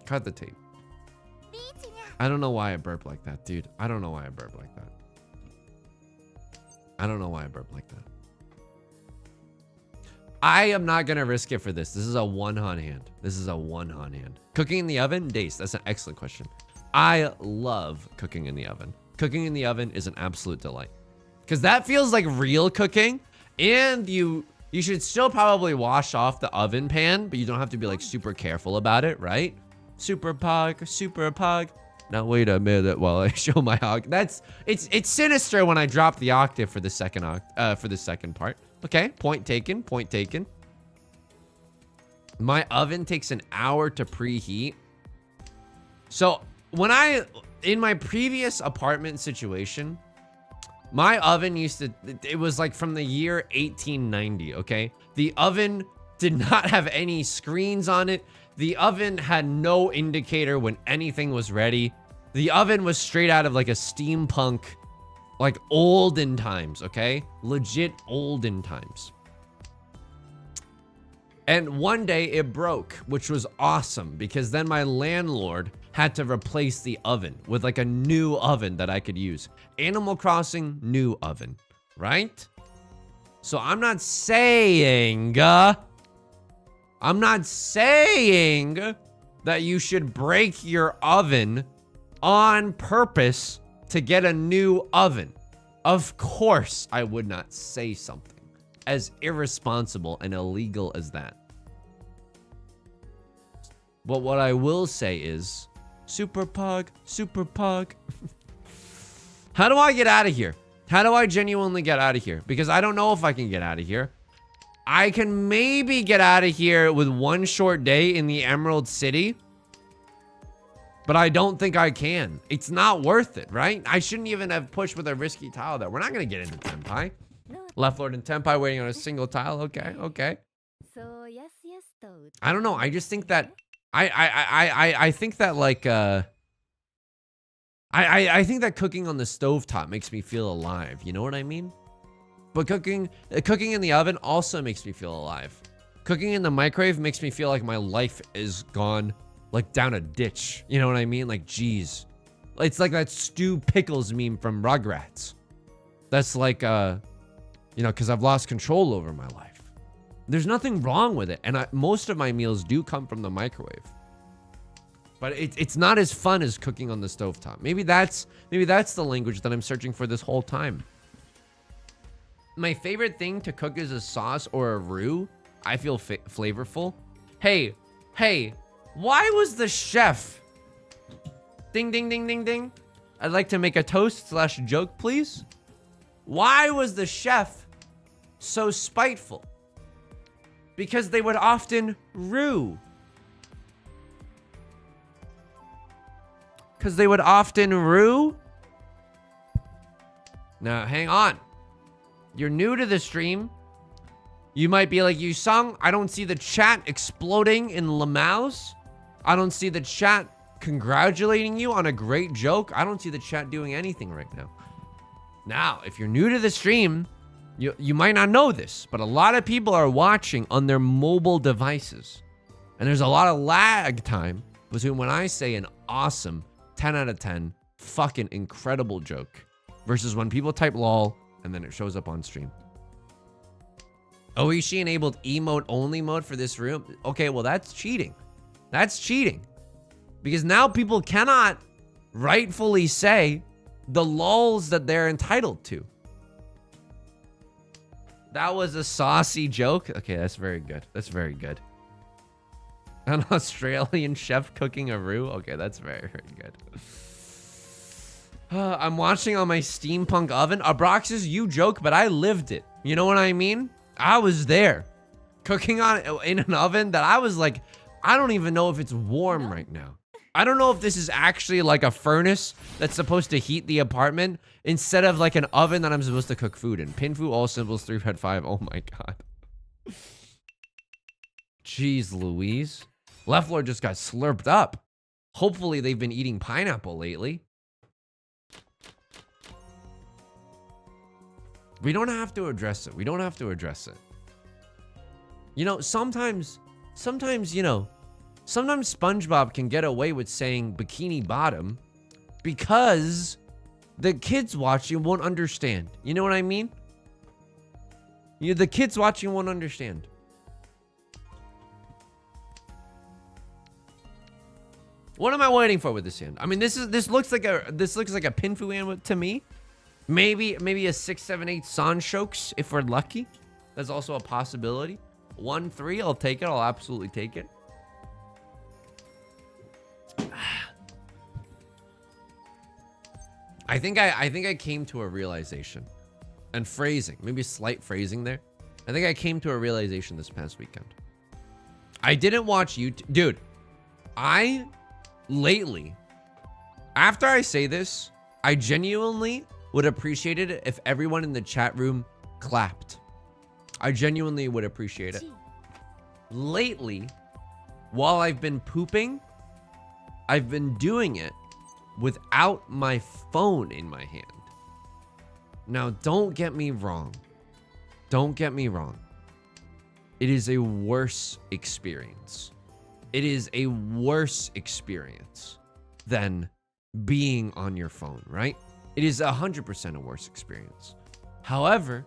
Cut the tape. I don't know why I burp like that, dude. I don't know why I burp like that. I am not gonna risk it for this. This is a one on hand. Cooking in the oven? Dace, that's an excellent question. I love cooking in the oven. Cooking in the oven is an absolute delight. Because that feels like real cooking. And you should still probably wash off the oven pan, but you don't have to be like super careful about it, right? Super pog. Now wait a minute while I show my it's sinister when I drop the octave for the second part. Okay, point taken. My oven takes an hour to preheat. So in my previous apartment situation, my oven it was like from the year 1890, okay? The oven did not have any screens on it. The oven had no indicator when anything was ready. The oven was straight out of like a steampunk, like olden times, okay? Legit olden times. And one day it broke, which was awesome because then my landlord had to replace the oven with like a new oven that I could use. Animal Crossing, new oven, right? So I'm not saying that you should break your oven on purpose to get a new oven. Of course, I would not say something as irresponsible and illegal as that. But what I will say is, Super pug, super pug. How do I get out of here? How do I genuinely get out of here? Because I don't know if I can get out of here. I can maybe get out of here with one short day in the Emerald City. But I don't think I can. It's not worth it, right? I shouldn't even have pushed with a risky tile there. We're not going to get into Tenpai. Left Lord and Tenpai waiting on a single tile. Okay, okay. I don't know. I just think that... I think that, like... I think that cooking on the stovetop makes me feel alive. You know what I mean? But cooking in the oven also makes me feel alive. Cooking in the microwave makes me feel like my life is gone, like, down a ditch. You know what I mean? Like, geez. It's like that Stew Pickles meme from Rugrats. That's like, you know, because I've lost control over my life. There's nothing wrong with it. And most of my meals do come from the microwave. But it's not as fun as cooking on the stovetop. Maybe that's the language that I'm searching for this whole time. My favorite thing to cook is a sauce or a roux. I feel flavorful. Hey, why was the chef? Ding, ding, ding, ding, ding. I'd like to make a toast/joke, please. Why was the chef so spiteful? Because they would often roux. Because they would often roux. Now, hang on. You're new to the stream. You might be like, you sung. I don't see the chat exploding in Lamaus. I don't see the chat congratulating you on a great joke. I don't see the chat doing anything right now. Now, if you're new to the stream, you might not know this, but a lot of people are watching on their mobile devices. And there's a lot of lag time between when I say an awesome 10 out of 10 fucking incredible joke versus when people type lol and then it shows up on stream. Oishi enabled emote only mode for this room. Okay, well, that's cheating. That's cheating. Because now people cannot rightfully say the lulls that they're entitled to. That was a saucy joke. Okay, that's very good. That's very good. An Australian chef cooking a roux. Okay, that's very, very good. I'm watching on my steampunk oven. Abraxas, you joke, but I lived it. You know what I mean? I was there. Cooking in an oven that I was like, I don't even know if it's warm right now. I don't know if this is actually like a furnace that's supposed to heat the apartment instead of like an oven that I'm supposed to cook food in. Pinfu, all symbols, 3.5. Oh my god. Jeez Louise. Left Lord just got slurped up. Hopefully they've been eating pineapple lately. We don't have to address it. We don't have to address it. You know, sometimes, you know, sometimes SpongeBob can get away with saying Bikini Bottom because the kids watching won't understand. You know what I mean? The kids watching won't understand. What am I waiting for with this hand? I mean, this looks like a Pinfu hand to me. Maybe a 6, 7, 8 Sanshokes if we're lucky. That's also a possibility. 1, 3, I'll take it. I'll absolutely take it. I think I came to a realization, and phrasing, maybe slight phrasing there. I think I came to a realization this past weekend. I didn't watch YouTube, dude. Lately, after I say this, I genuinely would appreciate it if everyone in the chat room clapped. I genuinely would appreciate it. Lately, while I've been pooping, I've been doing it without my phone in my hand. Now, don't get me wrong. Don't get me wrong. It is a worse experience. It is a worse experience than being on your phone, right? It is 100% a worse experience. However,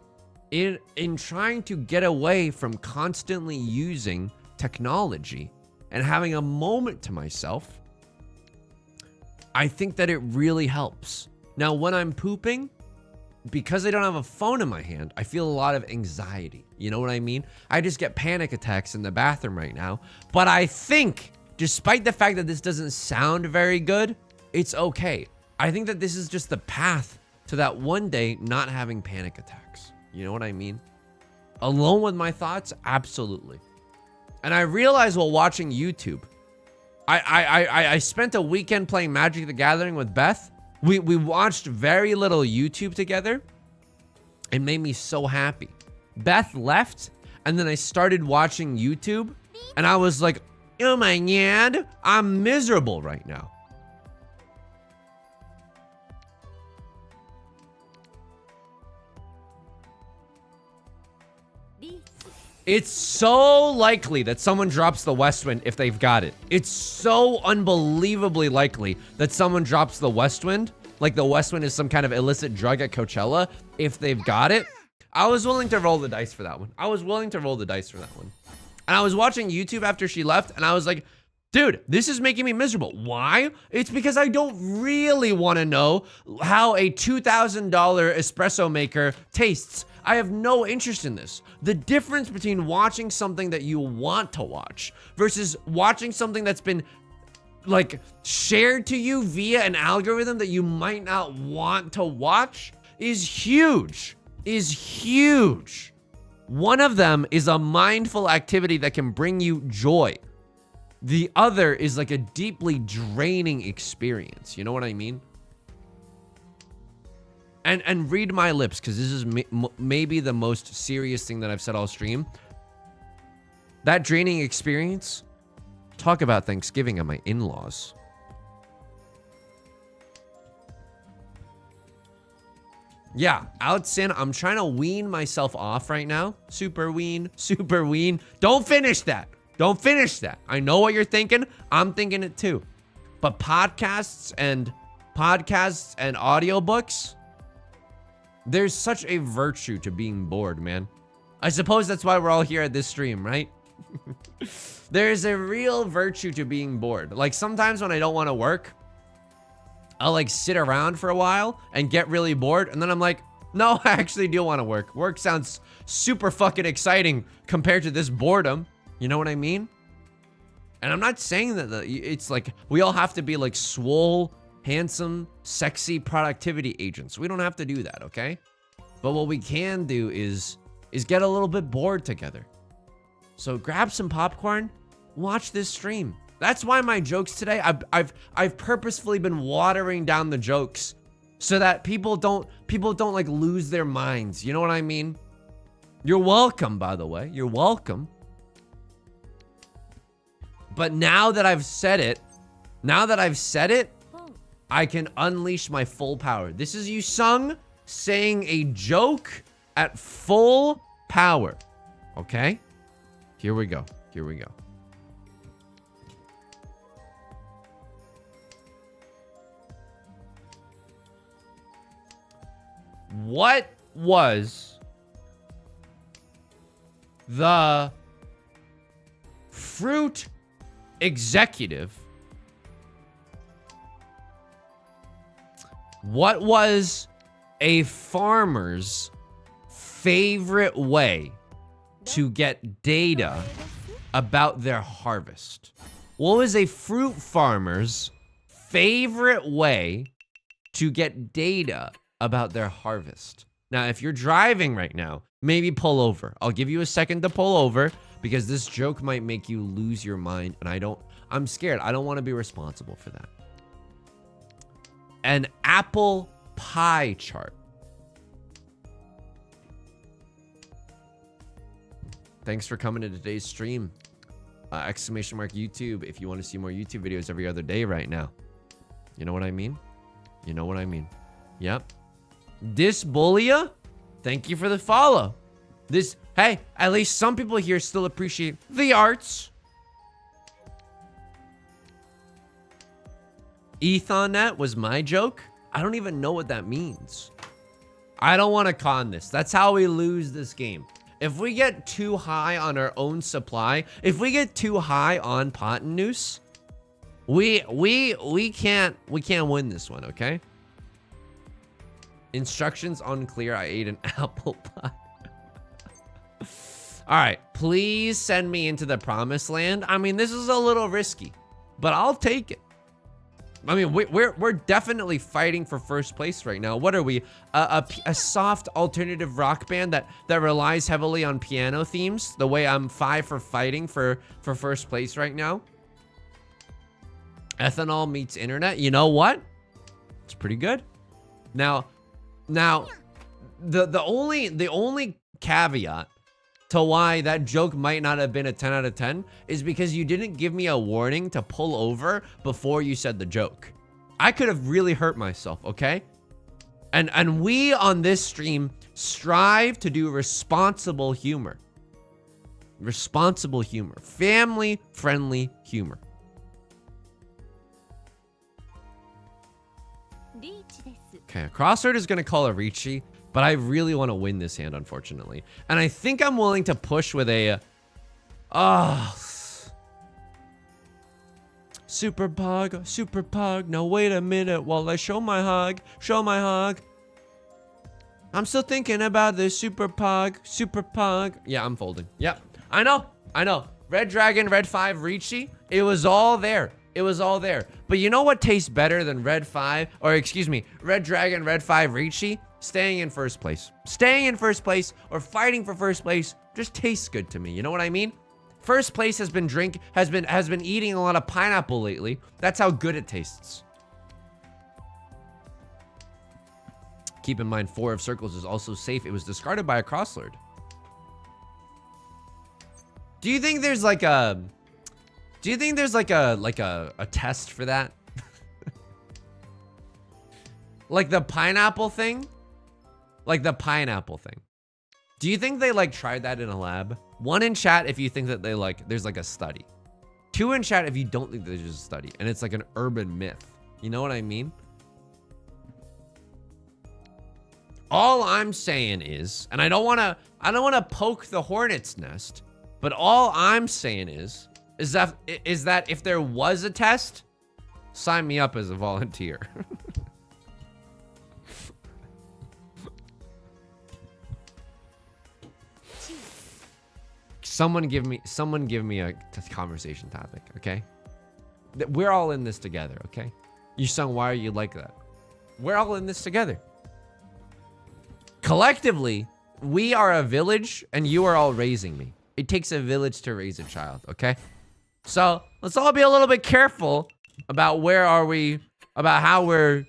in trying to get away from constantly using technology and having a moment to myself, I think that it really helps. Now, when I'm pooping, because I don't have a phone in my hand, I feel a lot of anxiety. You know what I mean? I just get panic attacks in the bathroom right now. But I think despite the fact that this doesn't sound very good, it's okay. I think that this is just the path to that one day not having panic attacks. You know what I mean? Alone with my thoughts? Absolutely. And I realized while watching YouTube, I spent a weekend playing Magic the Gathering with Beth. We watched very little YouTube together. It made me so happy. Beth left, and then I started watching YouTube, and I was like, oh my god, I'm miserable right now. It's so likely that someone drops the West Wind if they've got it. It's so unbelievably likely that someone drops the West Wind, like the West Wind is some kind of illicit drug at Coachella, if they've got it. I was willing to roll the dice for that one. And I was watching YouTube after she left, and I was like, dude, this is making me miserable. Why? It's because I don't really want to know how a $2,000 espresso maker tastes. I have no interest in this. The difference between watching something that you want to watch versus watching something that's been like shared to you via an algorithm that you might not want to watch is huge. One of them is a mindful activity that can bring you joy. The other is like a deeply draining experience. You know what I mean? And read my lips, because this is maybe the most serious thing that I've said all stream. That draining experience, talk about Thanksgiving at my in-laws. Yeah, Outsin, I'm trying to wean myself off right now. Super wean. Don't finish that. I know what you're thinking. I'm thinking it too. But podcasts and audiobooks, there's such a virtue to being bored, man. I suppose that's why we're all here at this stream, right? There's a real virtue to being bored. Like sometimes when I don't want to work, I'll like sit around for a while and get really bored. And then I'm like, no, I actually do want to work. Work sounds super fucking exciting compared to this boredom. You know what I mean? And I'm not saying that it's like we all have to be like swole, handsome, sexy productivity agents. We don't have to do that, okay? But what we can do is get a little bit bored together. So grab some popcorn, watch this stream. That's why my jokes today, I've purposefully been watering down the jokes so that people don't like lose their minds. You know what I mean? You're welcome, by the way. You're welcome. But now that I've said it, I can unleash my full power. This is Yusung saying a joke at full power. Okay? Here we go. What was the fruit executive? What was a farmer's favorite way to get data about their harvest? What was a fruit farmer's favorite way to get data about their harvest? Now, if you're driving right now, maybe pull over. I'll give you a second to pull over because this joke might make you lose your mind, and I'm scared. I don't want to be responsible for that. An apple pie chart. Thanks for coming to today's stream. Exclamation mark YouTube if you want to see more YouTube videos every other day right now. You know what I mean? Yep. Disbulia, thank you for the follow. Hey, at least some people here still appreciate the arts. Ethonet was my joke. I don't even know what that means. I don't want to con this. That's how we lose this game. If we get too high on our own supply, if we get too high on pot and noose, we can't win this one, okay? Instructions unclear. I ate an apple pie. All right, please send me into the promised land. I mean, this is a little risky. but I'll take it. I mean, we're definitely fighting for first place right now. What are we? A soft alternative rock band that relies heavily on piano themes. The way I'm 5 for fighting for first place right now. Ethanol meets internet. You know what? It's pretty good. Now, the only caveat to why that joke might not have been a 10 out of 10 is because you didn't give me a warning to pull over before you said the joke. I could have really hurt myself, okay? And we on this stream strive to do responsible humor. Responsible humor. Family-friendly humor. Okay, Crossword is going to call a Riichi, but I really want to win this hand, unfortunately. And I think I'm willing to push with a... Super Pog. Now wait a minute while I show my hog. I'm still thinking about this Super Pog. Yeah, I'm folding. Yep. I know. Red Dragon, Red 5, Riichi. It was all there. But you know what tastes better than Red 5, or excuse me, Red Dragon, Red 5, Riichi? Staying in first place. Staying in first place or fighting for first place just tastes good to me. You know what I mean? First place has been eating a lot of pineapple lately. That's how good it tastes. Keep in mind, 4 of circles is also safe. It was discarded by a crosslord. Do you think there's like a test for that? Like the pineapple thing? Do you think they like tried that in a lab? 1 in chat if you think that there's like a study. 2 in chat if you don't think there's just a study and it's like an urban myth. You know what I mean? All I'm saying is, and I don't want to poke the hornet's nest, but all I'm saying is that if there was a test, sign me up as a volunteer. Someone give me a conversation topic, okay? We're all in this together, okay? You sung, why are you like that? We're all in this together. Collectively, we are a village and you are all raising me. It takes a village to raise a child, okay? So let's all be a little bit careful about how we're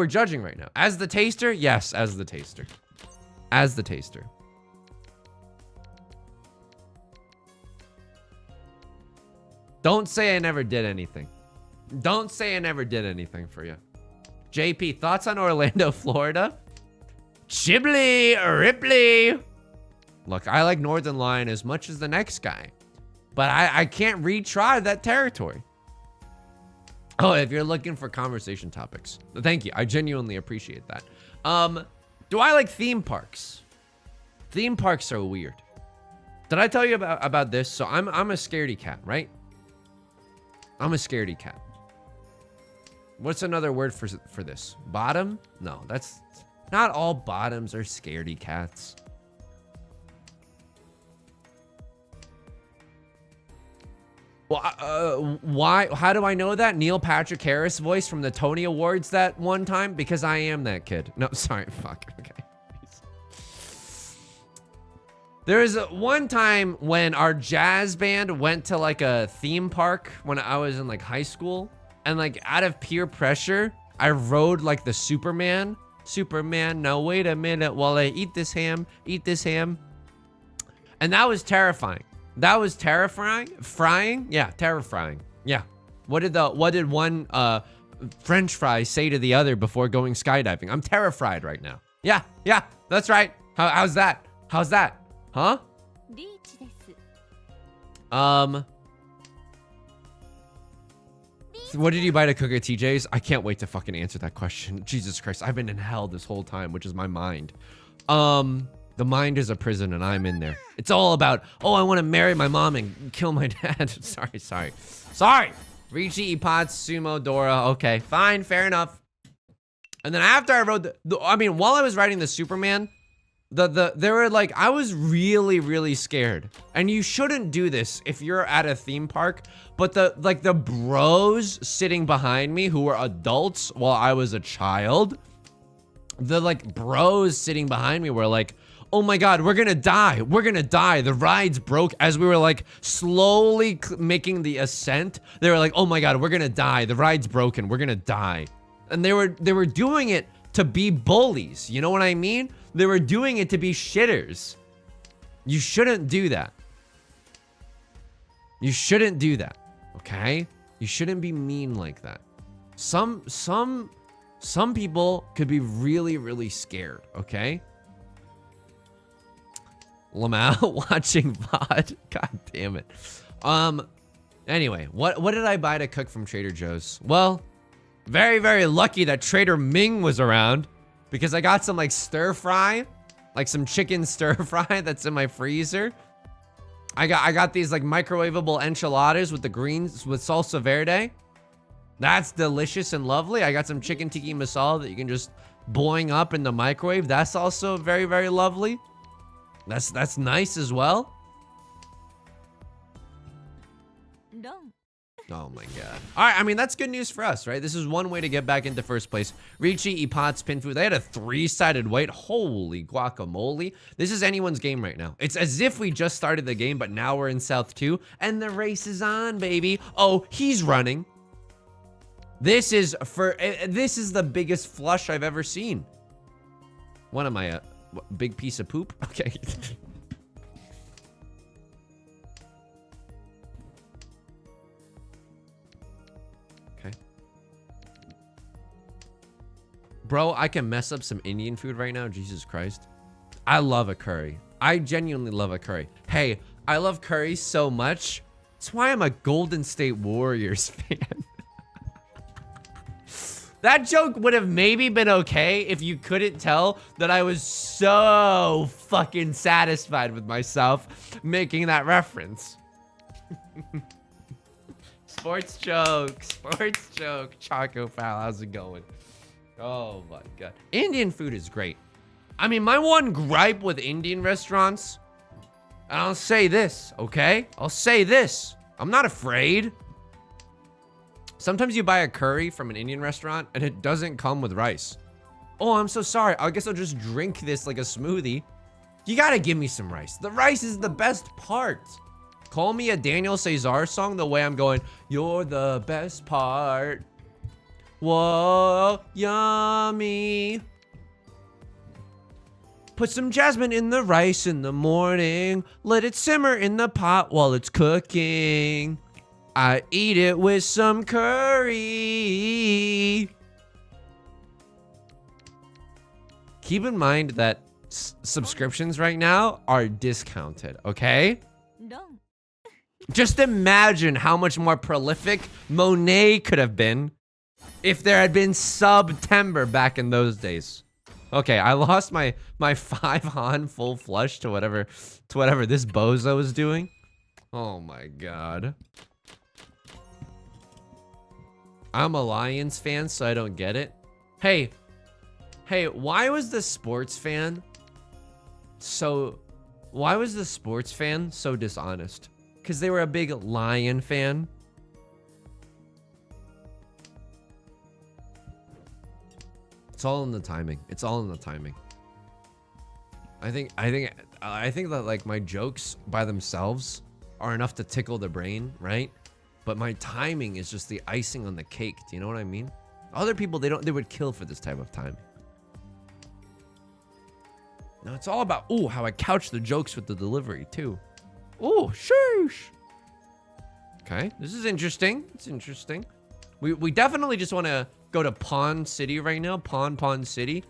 judging right now. As the taster, yes, as the taster. Don't say I never did anything. Don't say I never did anything for you. JP, thoughts on Orlando, Florida? Chibli, Ripley. Look, I like Northern Lion as much as the next guy, but I can't retry that territory. Oh, if you're looking for conversation topics, thank you. I genuinely appreciate that. Do I like theme parks? Theme parks are weird. Did I tell you about this? So I'm a scaredy cat, right? I'm a scaredy cat. What's another word for this? Bottom? No, that's not all bottoms are scaredy cats. Well, why? How do I know that? Neil Patrick Harris voice from the Tony Awards that one time? Because I am that kid. No, sorry, fuck. Okay. There was one time when our jazz band went to like a theme park when I was in like high school, and like out of peer pressure, I rode like the Superman. Now wait a minute while I eat this ham. And that was terrifying. Frying? Yeah, terrifying. Yeah. What did one French fry say to the other before going skydiving? I'm terrified right now. Yeah, that's right. How's that? Huh? What did you buy to cook at TJ's? I can't wait to fucking answer that question. Jesus Christ, I've been in hell this whole time, which is my mind. The mind is a prison and I'm in there. It's all about, oh, I want to marry my mom and kill my dad. Sorry. Riichi, Ipots, Sumo, Dora. Okay, fine, fair enough. And then after I wrote while I was writing the Superman, They were like, I was really, really scared. And you shouldn't do this if you're at a theme park. But the bros sitting behind me who were adults while I was a child, the like bros sitting behind me were like, oh my God, we're gonna die. We're gonna die. The ride's broke. As we were like slowly making the ascent, they were like, oh my God, we're gonna die. The ride's broken. We're gonna die. And they were doing it to be bullies. You know what I mean? They were doing it to be shitters. You shouldn't do that. You shouldn't do that. Okay? You shouldn't be mean like that. Some people could be really, really scared. Okay? Lamau watching VOD. God damn it. Anyway, what did I buy to cook from Trader Joe's? Well, very, very lucky that Trader Ming was around because I got some like stir fry, like some chicken stir fry that's in my freezer. I got these like microwavable enchiladas with the greens with salsa verde. That's delicious and lovely. I got some chicken tiki masala that you can just boing up in the microwave. That's also very, very lovely. That's nice as well. Oh my God. All right, I mean, that's good news for us, right? This is one way to get back into first place. Riichi, Ipot's, Pinfu, they had a 3-sided weight. Holy guacamole. This is anyone's game right now. It's as if we just started the game, but now we're in South 2, and the race is on, baby. Oh, he's running. This is the biggest flush I've ever seen. What am I, a big piece of poop? Okay. Bro, I can mess up some Indian food right now. Jesus Christ. I love a curry. I genuinely love a curry. Hey, I love curry so much. That's why I'm a Golden State Warriors fan. That joke would have maybe been okay if you couldn't tell that I was so fucking satisfied with myself making that reference. Sports joke. Choco Foul, how's it going? Oh my God. Indian food is great. I mean, my one gripe with Indian restaurants, and I'll say this, okay? I'll say this. I'm not afraid. Sometimes you buy a curry from an Indian restaurant and it doesn't come with rice. Oh, I'm so sorry. I guess I'll just drink this like a smoothie. You gotta give me some rice. The rice is the best part. Call me a Daniel Caesar song the way I'm going, you're the best part. Whoa, yummy. Put some jasmine in the rice in the morning. Let it simmer in the pot while it's cooking. I eat it with some curry. Keep in mind that subscriptions right now are discounted, okay? No. Just imagine how much more prolific Monet could have been if there had been September back in those days. Okay, I lost my 5 Han full flush to whatever this bozo is doing. Oh my God. I'm a Lions fan, so I don't get it. Hey, why was the sports fan so dishonest? Because they were a big Lion fan. It's all in the timing. It's all in the timing. I think that like my jokes by themselves are enough to tickle the brain, right? But my timing is just the icing on the cake. Do you know what I mean? Other people, they would kill for this type of timing. Now it's all about, ooh, how I couch the jokes with the delivery too. Ooh, sheesh. Okay, this is interesting. It's interesting. We definitely just want to go to Pawn City right now. Pawn City.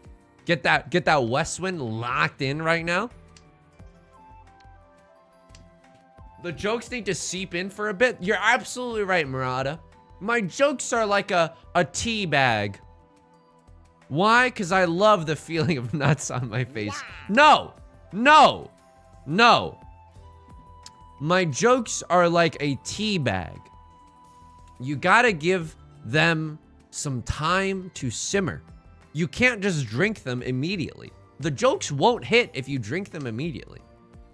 Get that west wind locked in right now. The jokes need to seep in for a bit. You're absolutely right, Murata. My jokes are like a tea bag. Why? Because I love the feeling of nuts on my face. No. My jokes are like a tea bag. You gotta give them some time to simmer. You can't just drink them immediately. The jokes won't hit if you drink them immediately.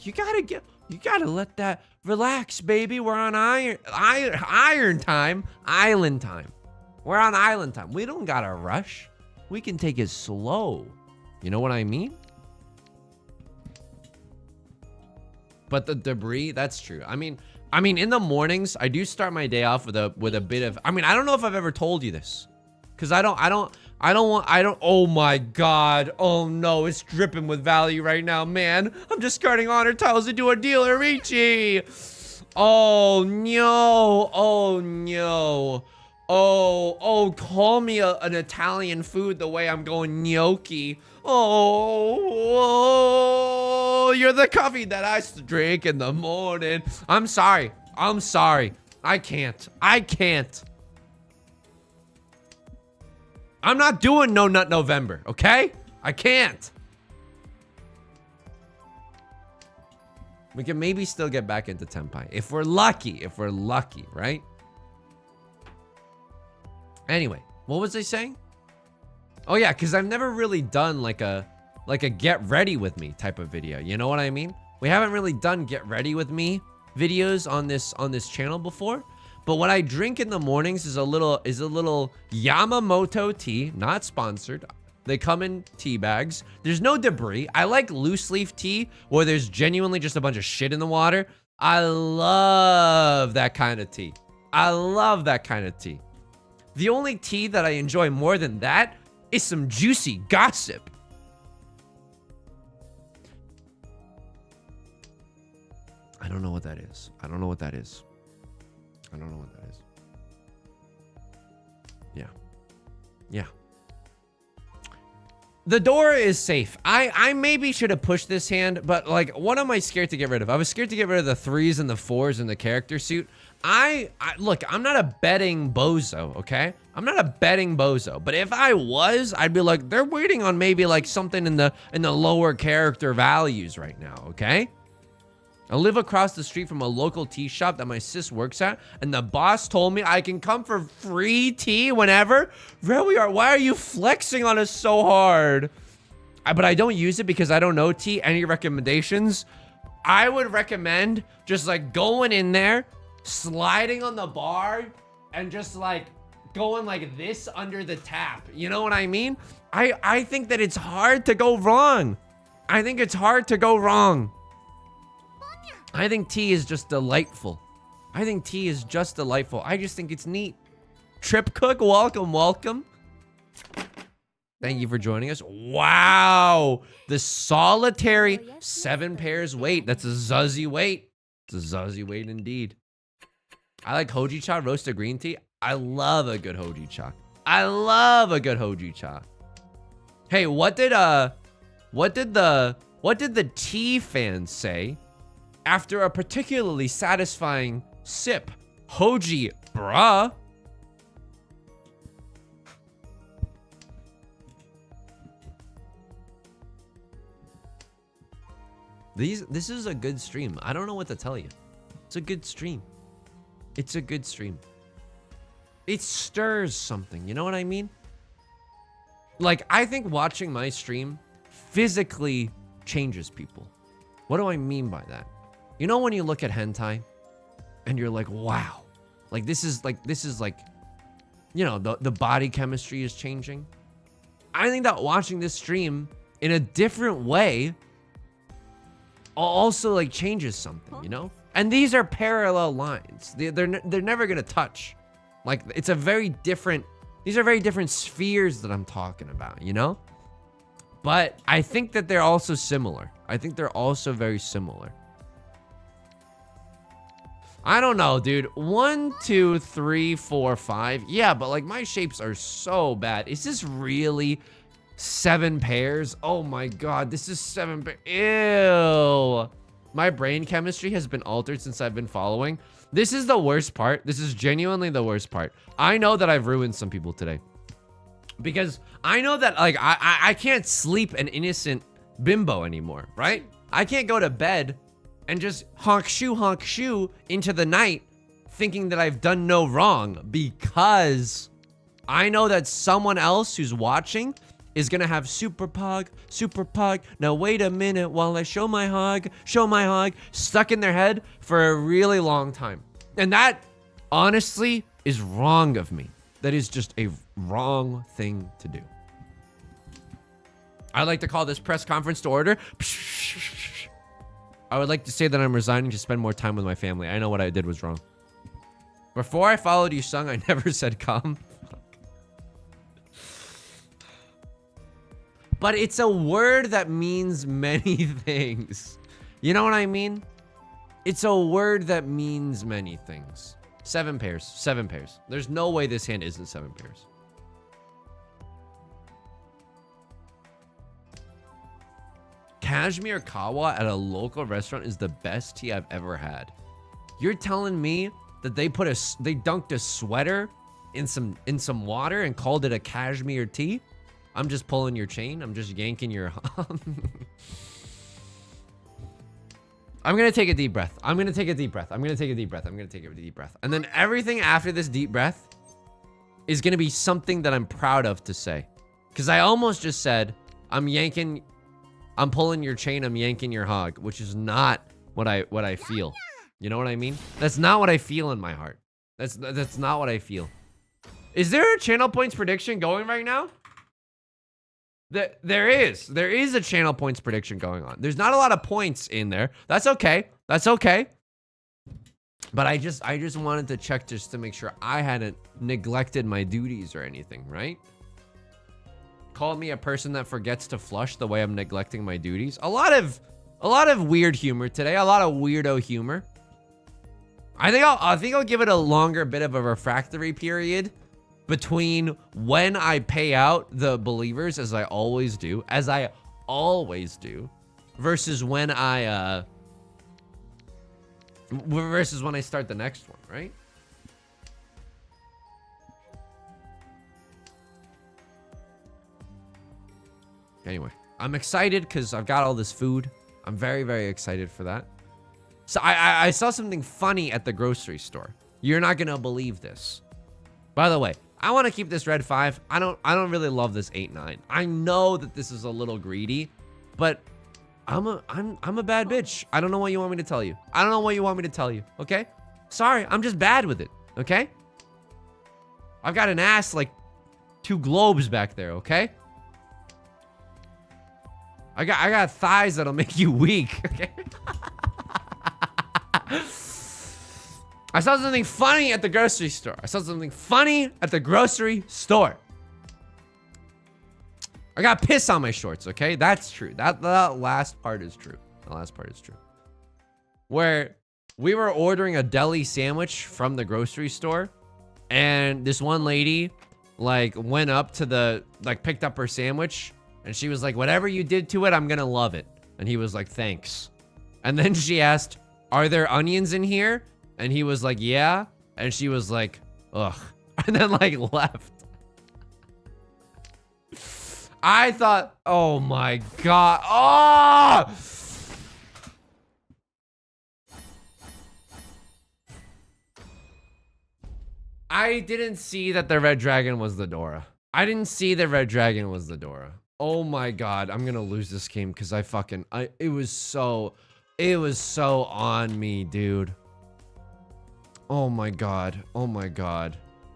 You gotta let that relax, baby. We're on iron time, island time. We're on island time. We don't gotta rush. We can take it slow. You know what I mean? But the debris, that's true. I mean, in the mornings, I do start my day off with a bit of, I don't know if I've ever told you this. Cause oh my God. Oh no, it's dripping with value right now, man. I'm discarding honor tiles to do a deal at Riichi. Oh no, oh no. Oh, call me an Italian food the way I'm going gnocchi. Oh, you're the coffee that I drink in the morning. I'm sorry. I can't. I'm not doing No Nut November, okay? I can't. We can maybe still get back into Tenpai. If we're lucky, right? Anyway, what was I saying? Oh yeah, because I've never really done like a get ready with me type of video. You know what I mean? We haven't really done get ready with me videos on this channel before. But what I drink in the mornings is a little Yamamoto tea, not sponsored. They come in tea bags. There's no debris. I like loose leaf tea where there's genuinely just a bunch of shit in the water. I love that kind of tea. The only tea that I enjoy more than that is some juicy gossip. I don't know what that is. Yeah. The door is safe. I maybe should have pushed this hand, but like, what am I scared to get rid of? I was scared to get rid of the 3s and the 4s in the character suit. Look, I'm not a betting bozo, okay? I'm not a betting bozo, but if I was, I'd be like, they're waiting on maybe like something in the lower character values right now, okay? I live across the street from a local tea shop that my sis works at, and the boss told me I can come for free tea whenever. Really? Why are you flexing on us so hard? But I don't use it because I don't know tea. Any recommendations? I would recommend just like going in there, sliding on the bar, and just like going like this under the tap. You know what I mean? I think that it's hard to go wrong. I think tea is just delightful. I just think it's neat. Trip Cook, welcome. Thank you for joining us. Wow. The solitary 7 pairs weight. That's a zuzzy weight. It's a zuzzy weight indeed. I like hojicha, roasted green tea. I love a good hojicha. Hey, what did the tea fans say after a particularly satisfying sip? Hoji, bruh. This is a good stream. I don't know what to tell you. It's a good stream. It stirs something, you know what I mean? Like, I think watching my stream physically changes people. What do I mean by that? You know when you look at hentai and you're like, wow, like this is like, you know, the body chemistry is changing. I think that watching this stream in a different way also like changes something, you know? And these are parallel lines. They're never gonna touch. Like, it's a very different, these are very different spheres that I'm talking about, you know? But I think that they're also similar. I think they're also very similar. I don't know, dude. 1, 2, 3, 4, 5. Yeah, but like my shapes are so bad. Is this really 7 pairs? Oh my God, this is 7 pairs. Ew. My brain chemistry has been altered since I've been following. This is the worst part. This is genuinely the worst part. I know that I've ruined some people today. Because I know that like I can't sleep an innocent bimbo anymore, right? I can't go to bed and just honk shoe into the night thinking that I've done no wrong, because I know that someone else who's watching is gonna have super pog, now wait a minute while I show my hog, stuck in their head for a really long time. And that, honestly, is wrong of me. That is just a wrong thing to do. I like to call this press conference to order. I would like to say that I'm resigning to spend more time with my family. I know what I did was wrong. Before I followed you, Sung, I never said come. But it's a word that means many things. You know what I mean? It's a word that means many things. 7 pairs. 7 pairs. There's no way this hand isn't 7 pairs. Cashmere Kawa at a local restaurant is the best tea I've ever had. You're telling me that they dunked a sweater in some water and called it a cashmere tea? I'm just pulling your chain. I'm just yanking your... I'm going to take a deep breath. I'm going to take a deep breath. I'm going to take a deep breath. I'm going to take a deep breath. And then everything after this deep breath is going to be something that I'm proud of to say. Because I almost just said, I'm pulling your chain, I'm yanking your hog, which is not what I feel. You know what I mean? That's not what I feel in my heart. That's not what I feel. Is there a channel points prediction going right now? There is a channel points prediction going on. There's not a lot of points in there. That's okay. That's okay. But I just wanted to check just to make sure I hadn't neglected my duties or anything, right? Call me a person that forgets to flush the way I'm neglecting my duties. A lot of weird humor today. A lot of weirdo humor. I think I'll give it a longer bit of a refractory period between when I pay out the believers, as I always do, versus when I start the next one, right? Anyway, I'm excited because I've got all this food. I'm very, very excited for that. So I saw something funny at the grocery store. You're not gonna believe this. By the way, I want to keep this red 5. I don't really love this 8-9. I know that this is a little greedy, but I'm a bad bitch. I don't know what you want me to tell you. I don't know what you want me to tell you. Okay? Sorry, I'm just bad with it. Okay? I've got an ass like 2 globes back there. Okay? I got thighs that'll make you weak. Okay? I saw something funny at the grocery store. I got piss on my shorts, okay? That's true. That last part is true. Where we were ordering a deli sandwich from the grocery store, and this one lady, like, went up to picked up her sandwich, and she was like, whatever you did to it, I'm gonna love it. And he was like, thanks. And then she asked, are there onions in here? And he was like, yeah. And she was like, ugh. And then like left. I thought, oh my God. Oh! I didn't see that the red dragon was the Dora. Oh my God. I'm going to lose this game because it was so on me, dude. Oh my God.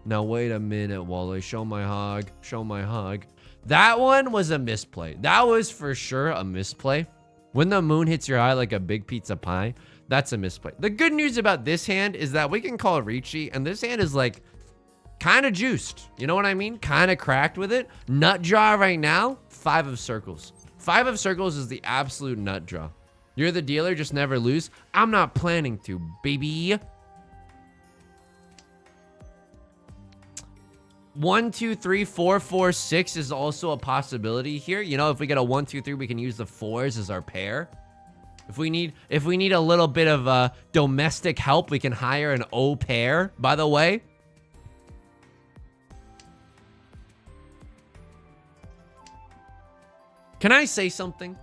Now wait a minute, Wally. Show my hog. That one was a misplay. That was for sure a misplay. When the moon hits your eye like a big pizza pie, that's a misplay. The good news about this hand is that we can call Riichi, and this hand is like kind of juiced. You know what I mean? Kind of cracked with it. Nut draw right now, 5 of circles. 5 of circles is the absolute nut draw. You're the dealer, just never lose. I'm not planning to, baby. 1, 2, 3, 4, 4, 6 is also a possibility here. You know, if we get a 1, 2, 3, we can use the 4s as our pair. If we need a little bit of domestic help, we can hire an au pair, by the way. Can I say something?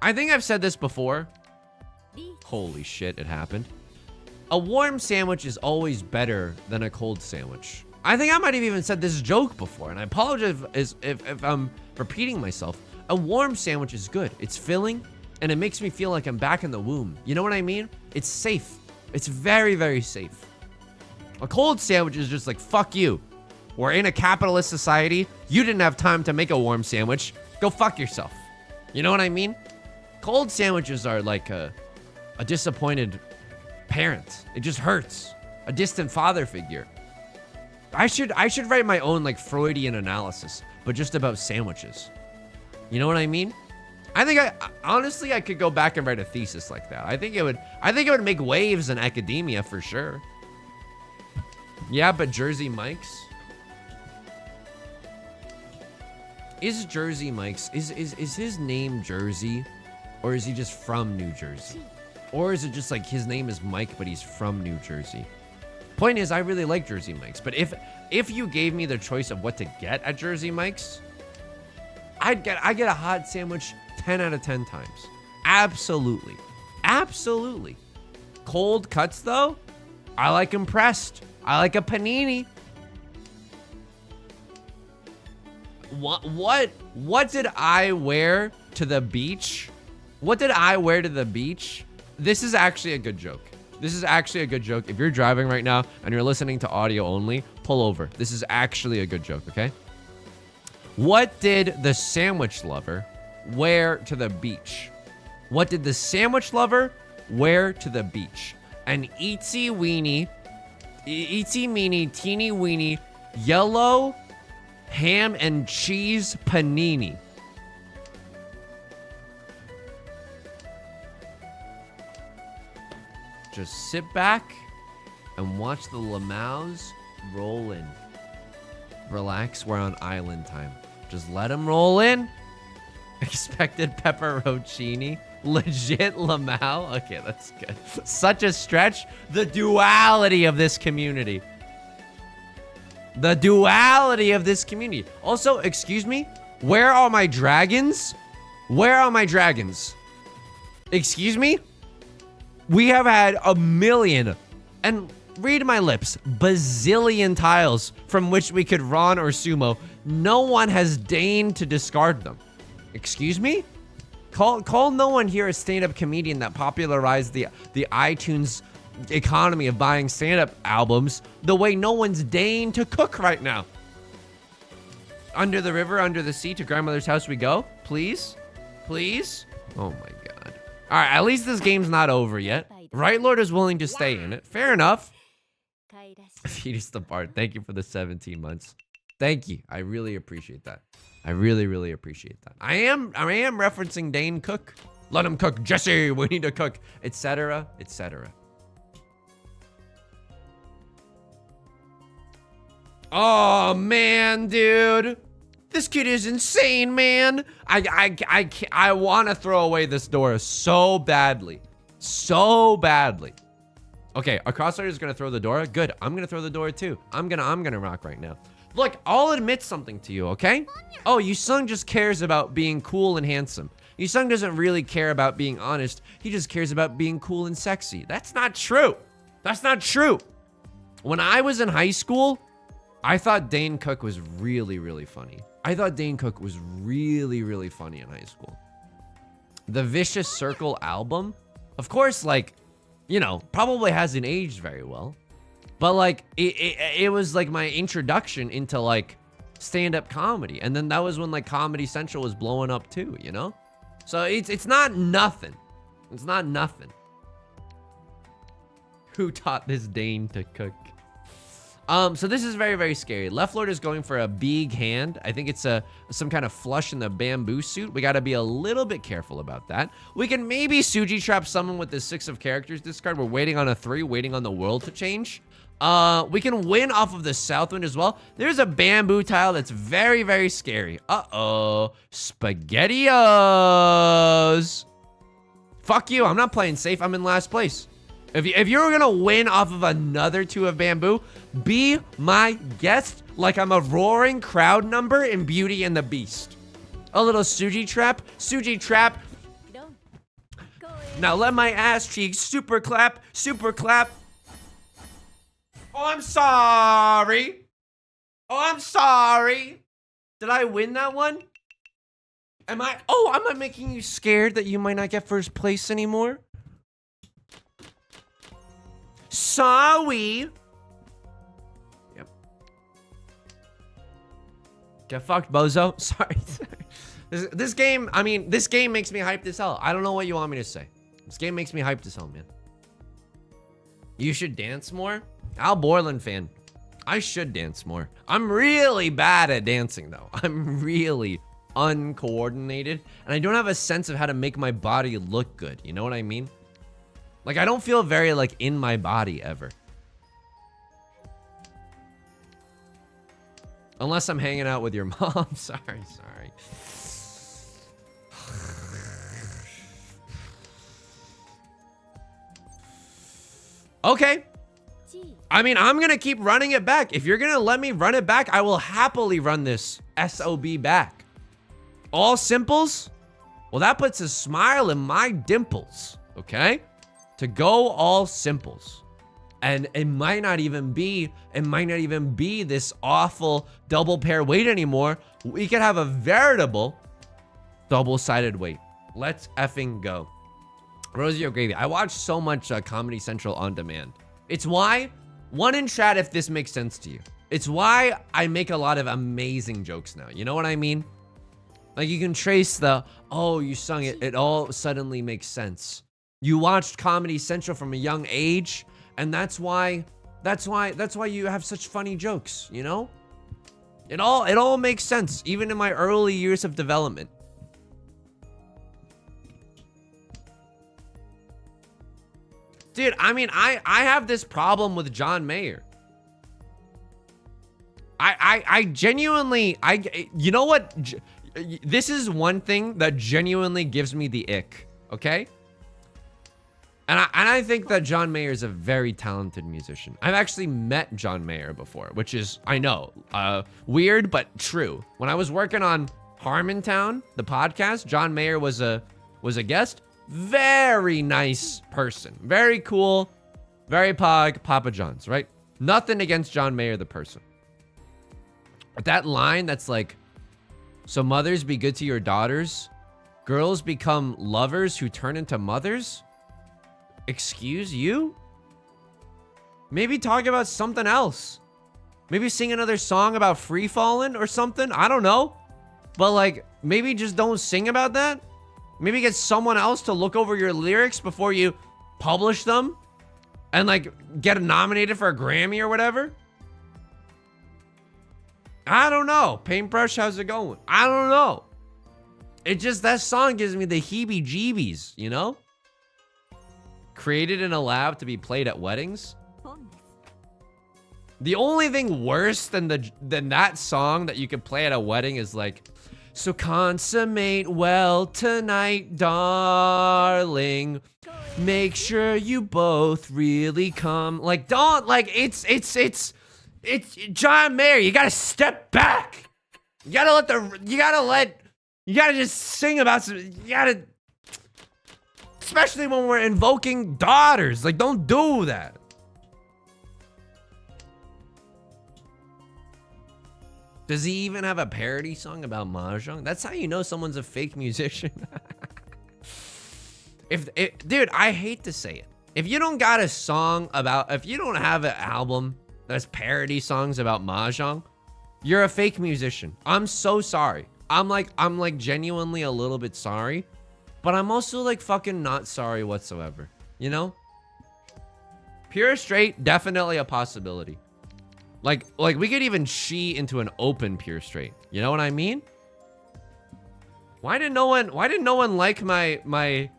I think I've said this before. Holy shit, it happened. A warm sandwich is always better than a cold sandwich. I think I might have even said this joke before, and I apologize if I'm repeating myself. A warm sandwich is good. It's filling, and it makes me feel like I'm back in the womb. You know what I mean? It's safe. It's very, very safe. A cold sandwich is just like, fuck you. We're in a capitalist society. You didn't have time to make a warm sandwich. Go fuck yourself. You know what I mean? Cold sandwiches are like a disappointed parent. It just hurts. A distant father figure. I should write my own like Freudian analysis, but just about sandwiches. You know what I mean? I think honestly I could go back and write a thesis like that. I think it would make waves in academia for sure. Yeah, but Jersey Mike's? Is Jersey Mike's, is his name Jersey? Or is he just from New Jersey? Or is it just like his name is Mike, but he's from New Jersey? Point is, I really like Jersey Mike's, but if you gave me the choice of what to get at Jersey Mike's, I get a hot sandwich 10 out of 10 times. Absolutely. Absolutely. Cold cuts though, I like them pressed. I like a panini. What did I wear to the beach? What did I wear to the beach? This is actually a good joke. This is actually a good joke. If you're driving right now and you're listening to audio only, pull over. This is actually a good joke, okay? What did the sandwich lover wear to the beach? What did the sandwich lover wear to the beach? An itsy meeny, teeny weeny, yellow ham and cheese panini. Just sit back and watch the lamaus roll in. Relax, we're on island time. Just let them roll in. Expected pepperoncini. Legit lamau. Okay, that's good. Such a stretch. The duality of this community. The duality of this community. Also, excuse me, where are my dragons? Where are my dragons? Excuse me? We have had a million, and read my lips, bazillion tiles from which we could Ron or Sumo. No one has deigned to discard them. Excuse me? Call no one here a stand-up comedian that popularized the iTunes economy of buying stand-up albums the way no one's deigned to cook right now. Under the river, under the sea, to grandmother's house we go. Please? Please? Oh my god. Alright, at least this game's not over yet. Right Lord is willing to stay in it. Fair enough. Fetus the Bard, thank you for the 17 months. Thank you. I really appreciate that. I really, really appreciate that. I am referencing Dane Cook. Let him cook. Jesse, we need to cook. Etc. Etc. Oh man, dude. This kid is insane, man. I want to throw away this door so badly. So badly. Okay, our crossfighter is gonna throw the door. Good. I'm gonna throw the door too. I'm gonna rock right now. Look, I'll admit something to you, okay? Oh, Yusung just cares about being cool and handsome. Yusung doesn't really care about being honest. He just cares about being cool and sexy. That's not true. That's not true. When I was in high school, I thought Dane Cook was really, really funny. I thought Dane Cook was really, really funny in high school. The Vicious Circle album, of course, like, you know, probably hasn't aged very well. But like, it was like my introduction into like stand-up comedy. And then that was when like Comedy Central was blowing up too, you know? So it's not nothing. It's not nothing. Who taught this Dane to cook? So this is very, very scary. Left Lord is going for a big hand. I think it's some kind of flush in the bamboo suit. We got to be a little bit careful about that. We can maybe Suji trap someone with the 6 of characters discard. We're waiting on a 3, waiting on the world to change. We can win off of the south wind as well. There's a bamboo tile that's very, very scary. Uh-oh. SpaghettiOs. Fuck you. I'm not playing safe. I'm in last place. If you're gonna win off of another 2 of bamboo, be my guest like I'm a roaring crowd number in Beauty and the Beast. A little Suji trap. Suji trap. Now let my ass cheeks super clap, super clap. Oh, I'm sorry. Oh, I'm sorry. Did I win that one? Am I making you scared that you might not get first place anymore? Sorry. Yep. Get fucked, bozo. Sorry. This game, I mean, this game makes me hyped as hell. I don't know what you want me to say. This game makes me hyped as hell, man. You should dance more? Al Borland fan. I should dance more. I'm really bad at dancing, though. I'm really uncoordinated, and I don't have a sense of how to make my body look good. You know what I mean? Like, I don't feel very, like, in my body ever. Unless I'm hanging out with your mom. Sorry. Okay. I mean, I'm gonna keep running it back. If you're gonna let me run it back, I will happily run this SOB back. All simples? Well, that puts a smile in my dimples, okay? To go all simples. And it might not even be this awful double pair weight anymore. We could have a veritable double-sided weight. Let's effing go. Rosie O'Gravy. I watch so much Comedy Central on demand. It's why, one in chat if this makes sense to you. It's why I make a lot of amazing jokes now. You know what I mean? Like, you can trace the, oh, you sung it. It all suddenly makes sense. You watched Comedy Central from a young age, and that's why you have such funny jokes, you know? It all makes sense, even in my early years of development. Dude, I mean, I have this problem with John Mayer. I genuinely, you know what? This is one thing that genuinely gives me the ick, okay? And I think that John Mayer is a very talented musician. I've actually met John Mayer before, which is, I know, weird, but true. When I was working on Harmontown, the podcast, John Mayer was a guest. Very nice person. Very cool. Very Papa John's, right? Nothing against John Mayer, the person. But that line that's like, so mothers be good to your daughters, girls become lovers who turn into mothers? Excuse you? Maybe talk about something else. Maybe sing another song about free falling or something. I don't know. But like, maybe just don't sing about that. Maybe get someone else to look over your lyrics before you publish them and like get nominated for a Grammy or whatever. I don't know. Paintbrush, how's it going? I don't know. It just, that song gives me the heebie-jeebies, you know? Created in a lab to be played at weddings. The only thing worse than that song that you could play at a wedding is like, so consummate well tonight, darling. Make sure you both really come. Like, don't, like, it's John Mayer. You gotta step back. You gotta just sing about some, especially when we're invoking daughters. Like, don't do that. Does he even have a parody song about Mahjong? That's how you know someone's a fake musician. Dude, I hate to say it. If you don't got a song about, if you don't have an album that's parody songs about Mahjong, you're a fake musician. I'm so sorry. I'm like genuinely a little bit sorry, but I'm also like fucking not sorry whatsoever. You know? Pure straight, definitely a possibility. Like we could even she into an open pure straight. You know what I mean? Why did no one like my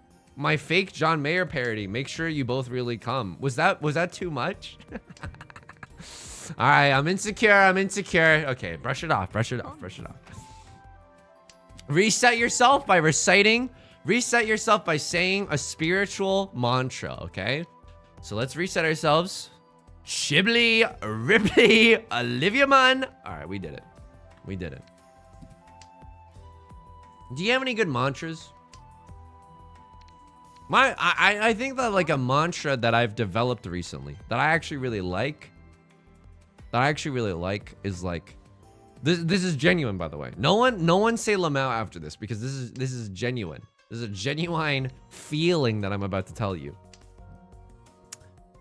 fake John Mayer parody? Make sure you both really come. Was that too much? All right, I'm insecure. Okay, brush it off. Reset yourself by reciting. Reset yourself by saying a spiritual mantra, okay? So let's reset ourselves. Shibli, Ripley, Olivia Munn. All right, we did it. Do you have any good mantras? I think that like a mantra that I've developed recently that I actually really like, that I actually really like is like, this is genuine, by the way. No one say Lamau after this, because this is genuine. This is a genuine feeling that I'm about to tell you.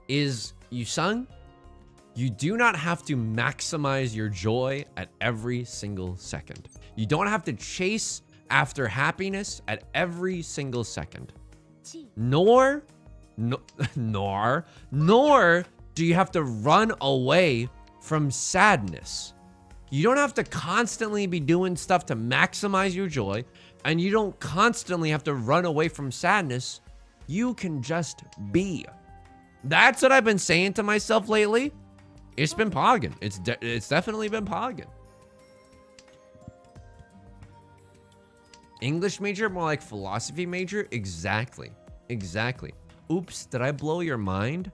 Is Yusung, you do not have to maximize your joy at every single second. You don't have to chase after happiness at every single second. Nor do you have to run away from sadness. You don't have to constantly be doing stuff to maximize your joy, and you don't constantly have to run away from sadness. You can just be. That's what I've been saying to myself lately. It's been pogging. It's definitely been pogging. English major, more like philosophy major? Exactly. Exactly. Oops, did I blow your mind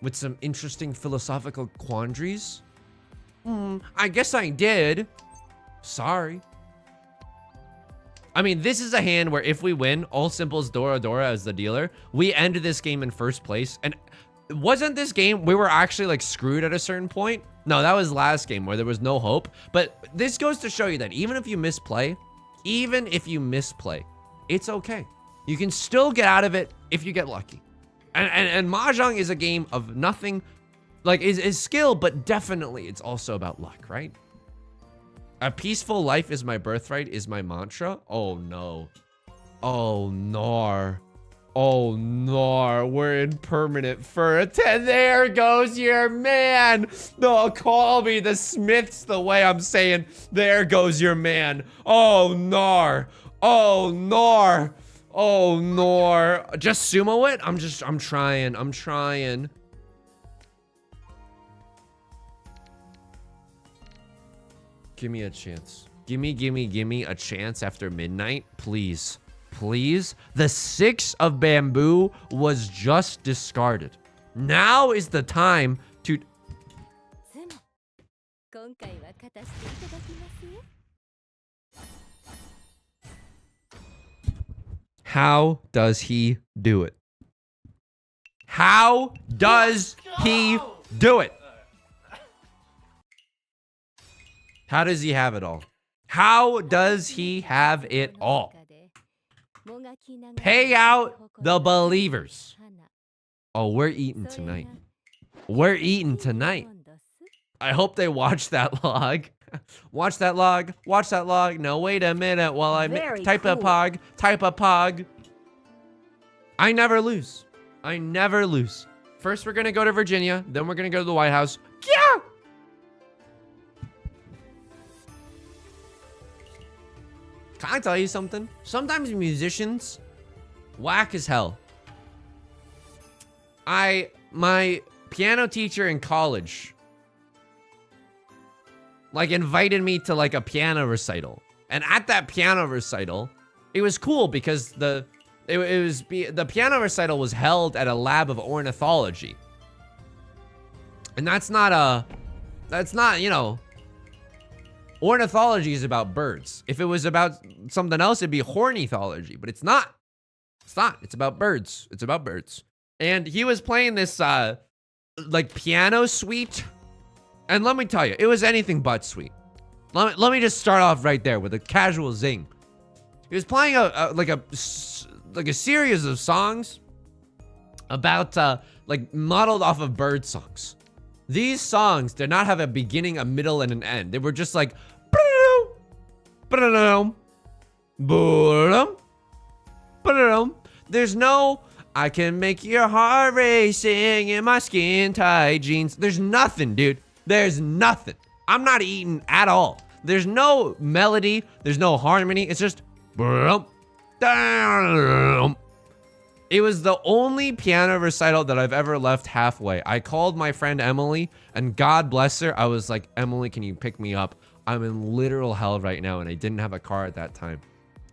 with some interesting philosophical quandaries? I guess I did. Sorry. I mean, this is a hand where if we win, all simples Dora Dora as the dealer, we end this game in first place. And wasn't this game, we were actually like screwed at a certain point? No, that was last game where there was no hope. But this goes to show you that even if you misplay, it's okay. You can still get out of it if you get lucky. And Mahjong is a game of nothing, like is skill, but definitely it's also about luck, right? A peaceful life is my birthright is my mantra. Oh no. Oh no. Oh no. We're in permanent for a 10. There goes your man. No, call me the Smiths the way I'm saying. There goes your man. Oh no. Oh no. Oh no. Just sumo it? I'm trying. Give me a chance. Gimme a chance after midnight, please. Please. The 6 of bamboo was just discarded. Now is the time to... How does he do it? How does he do it? How does he have it all? How does he have it all? Pay out the believers. Oh, we're eating tonight. We're eating tonight. I hope they watch that log. Watch that log. Watch that log. No, wait a minute while I type a pog. Type a pog. I never lose. I never lose. First, we're going to go to Virginia. Then we're going to go to the White House. Yeah! Can I tell you something? Sometimes musicians whack as hell. My piano teacher in college like invited me to like a piano recital. And at that piano recital, it was cool because the piano recital was held at a lab of ornithology. And that's not, you know, ornithology is about birds. If it was about something else, it'd be hornithology, but it's not. It's not. It's about birds. It's about birds. And he was playing this, like piano suite. And let me tell you, it was anything but sweet. Let me just start off right there with a casual zing. He was playing like a series of songs about, like modeled off of bird songs. These songs did not have a beginning, a middle, and an end. They were just like, there's no, I can make your heart racing in my skin tight jeans. There's nothing, dude. There's nothing. I'm not eating at all. There's no melody. There's no harmony. It's just, it was the only piano recital that I've ever left halfway. I called my friend Emily, and God bless her. I was like, Emily, can you pick me up? I'm in literal hell right now, and I didn't have a car at that time.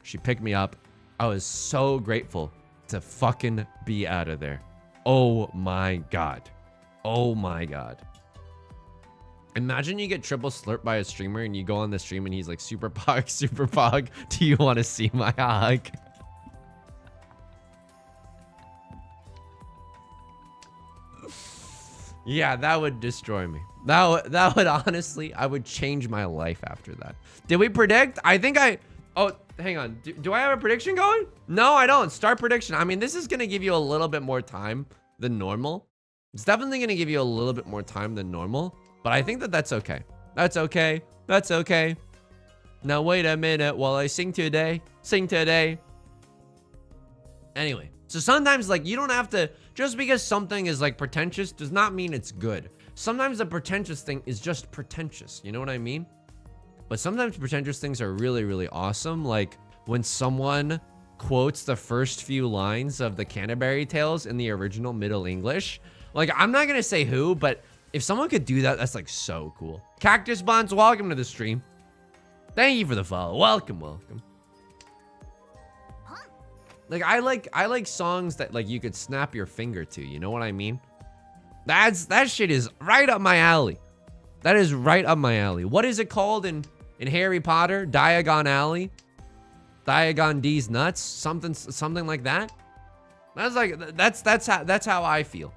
She picked me up. I was so grateful to fucking be out of there. Oh my God. Oh my God. Imagine you get triple slurped by a streamer, and you go on the stream, and he's like, super pog, do you want to see my hog? Yeah, that would destroy me. That would honestly, I would change my life after that. Did we predict? I think oh, hang on. Do I have a prediction going? No, I don't. Start prediction. I mean, this is going to give you a little bit more time than normal. It's definitely going to give you a little bit more time than normal, but I think that that's okay. That's okay. That's okay. Now, wait a minute while I sing today. Sing today. Anyway, so sometimes, like, you don't have to, just because something is, like, pretentious does not mean it's good. Sometimes the pretentious thing is just pretentious. You know what I mean? But sometimes pretentious things are really, really awesome. Like when someone quotes the first few lines of the Canterbury Tales in the original Middle English. Like, I'm not going to say who, but if someone could do that, that's like so cool. Cactus Bonds, welcome to the stream. Thank you for the follow. Welcome, welcome. Like, I like songs that like you could snap your finger to. You know what I mean? That shit is right up my alley. That is right up my alley. What is it called in Harry Potter? Diagon Alley? Diagon D's nuts? Something like that? That's how I feel.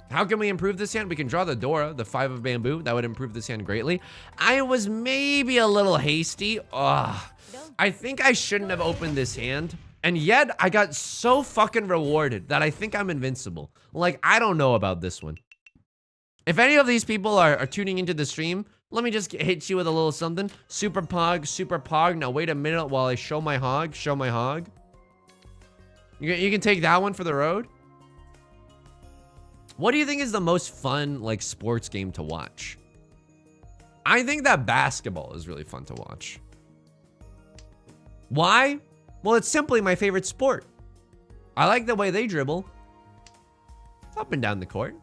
How can we improve this hand? We can draw the Dora, the 5 of bamboo. That would improve this hand greatly. I was maybe a little hasty. Ugh. I think I shouldn't have opened this hand. And yet, I got so fucking rewarded that I think I'm invincible. Like, I don't know about this one. If any of these people are tuning into the stream, let me just hit you with a little something. Super Pog, Super Pog. Now, wait a minute while I show my hog. Show my hog. You can take that one for the road. What do you think is the most fun, like, sports game to watch? I think that basketball is really fun to watch. Why? Well, it's simply my favorite sport. I like the way they dribble. Up and down the court.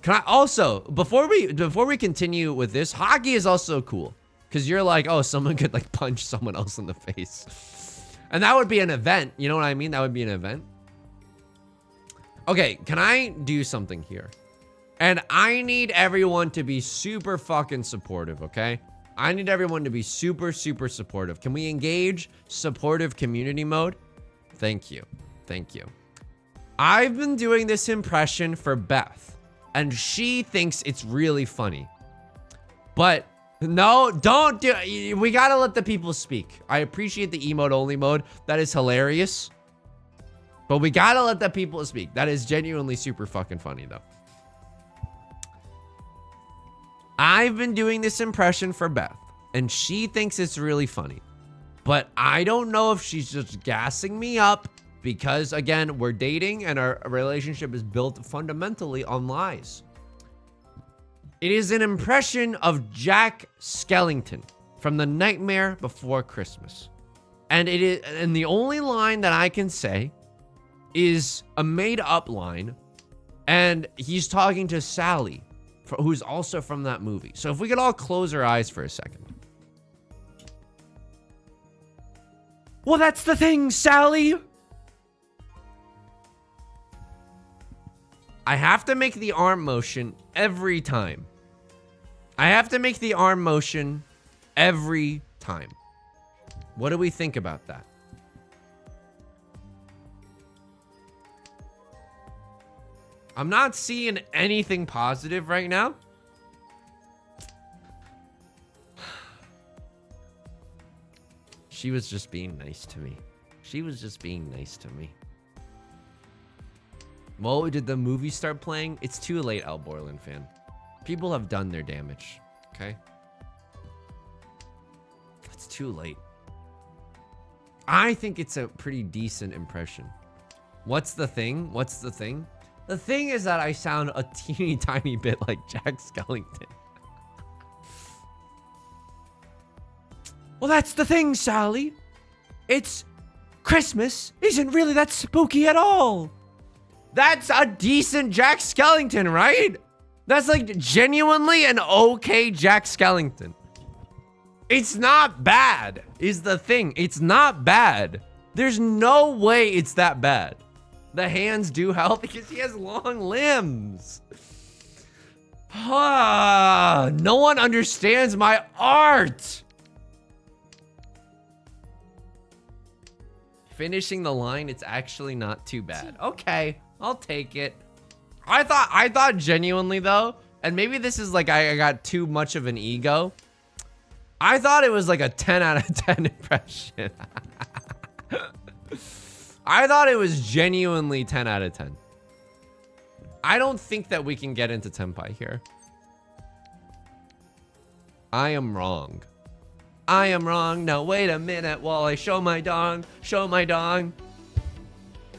Can I also, before we continue with this, hockey is also cool. Because you're like, oh, someone could like punch someone else in the face. And that would be an event. You know what I mean? That would be an event. Okay, can I do something here? And I need everyone to be super fucking supportive, okay? I need everyone to be super, super supportive. Can we engage supportive community mode? Thank you. Thank you. I've been doing this impression for Beth, and she thinks it's really funny. But no, don't do it. We gotta let the people speak. I appreciate the emote only mode. That is hilarious. But we gotta let the people speak. That is genuinely super fucking funny, though. I've been doing this impression for Beth, and she thinks it's really funny. But I don't know if she's just gassing me up because, again, we're dating and our relationship is built fundamentally on lies. It is an impression of Jack Skellington from The Nightmare Before Christmas. And the only line that I can say is a made-up line, and he's talking to Sally, who's also from that movie. So if we could all close our eyes for a second. Well, that's the thing, Sally. I have to make the arm motion every time. I have to make the arm motion every time. What do we think about that? I'm not seeing anything positive right now. She was just being nice to me. She was just being nice to me. Well, did the movie start playing? It's too late, Al Borland fan. People have done their damage, okay? It's too late. I think it's a pretty decent impression. What's the thing? What's the thing? The thing is that I sound a teeny tiny bit like Jack Skellington. Well, that's the thing, Sally. It's Christmas isn't really that spooky at all. That's a decent Jack Skellington, right? That's like genuinely an okay Jack Skellington. It's not bad, is the thing. It's not bad. There's no way it's that bad. The hands do help because he has long limbs. No one understands my art. Finishing the line, it's actually not too bad. Okay, I'll take it. I thought genuinely though and maybe this is like I got too much of an ego. I thought it was like a 10 out of 10 impression. I thought it was genuinely 10 out of 10. I don't think that we can get into Tenpai here. I am wrong. I am wrong. Now wait a minute while I show my dong. Show my dong.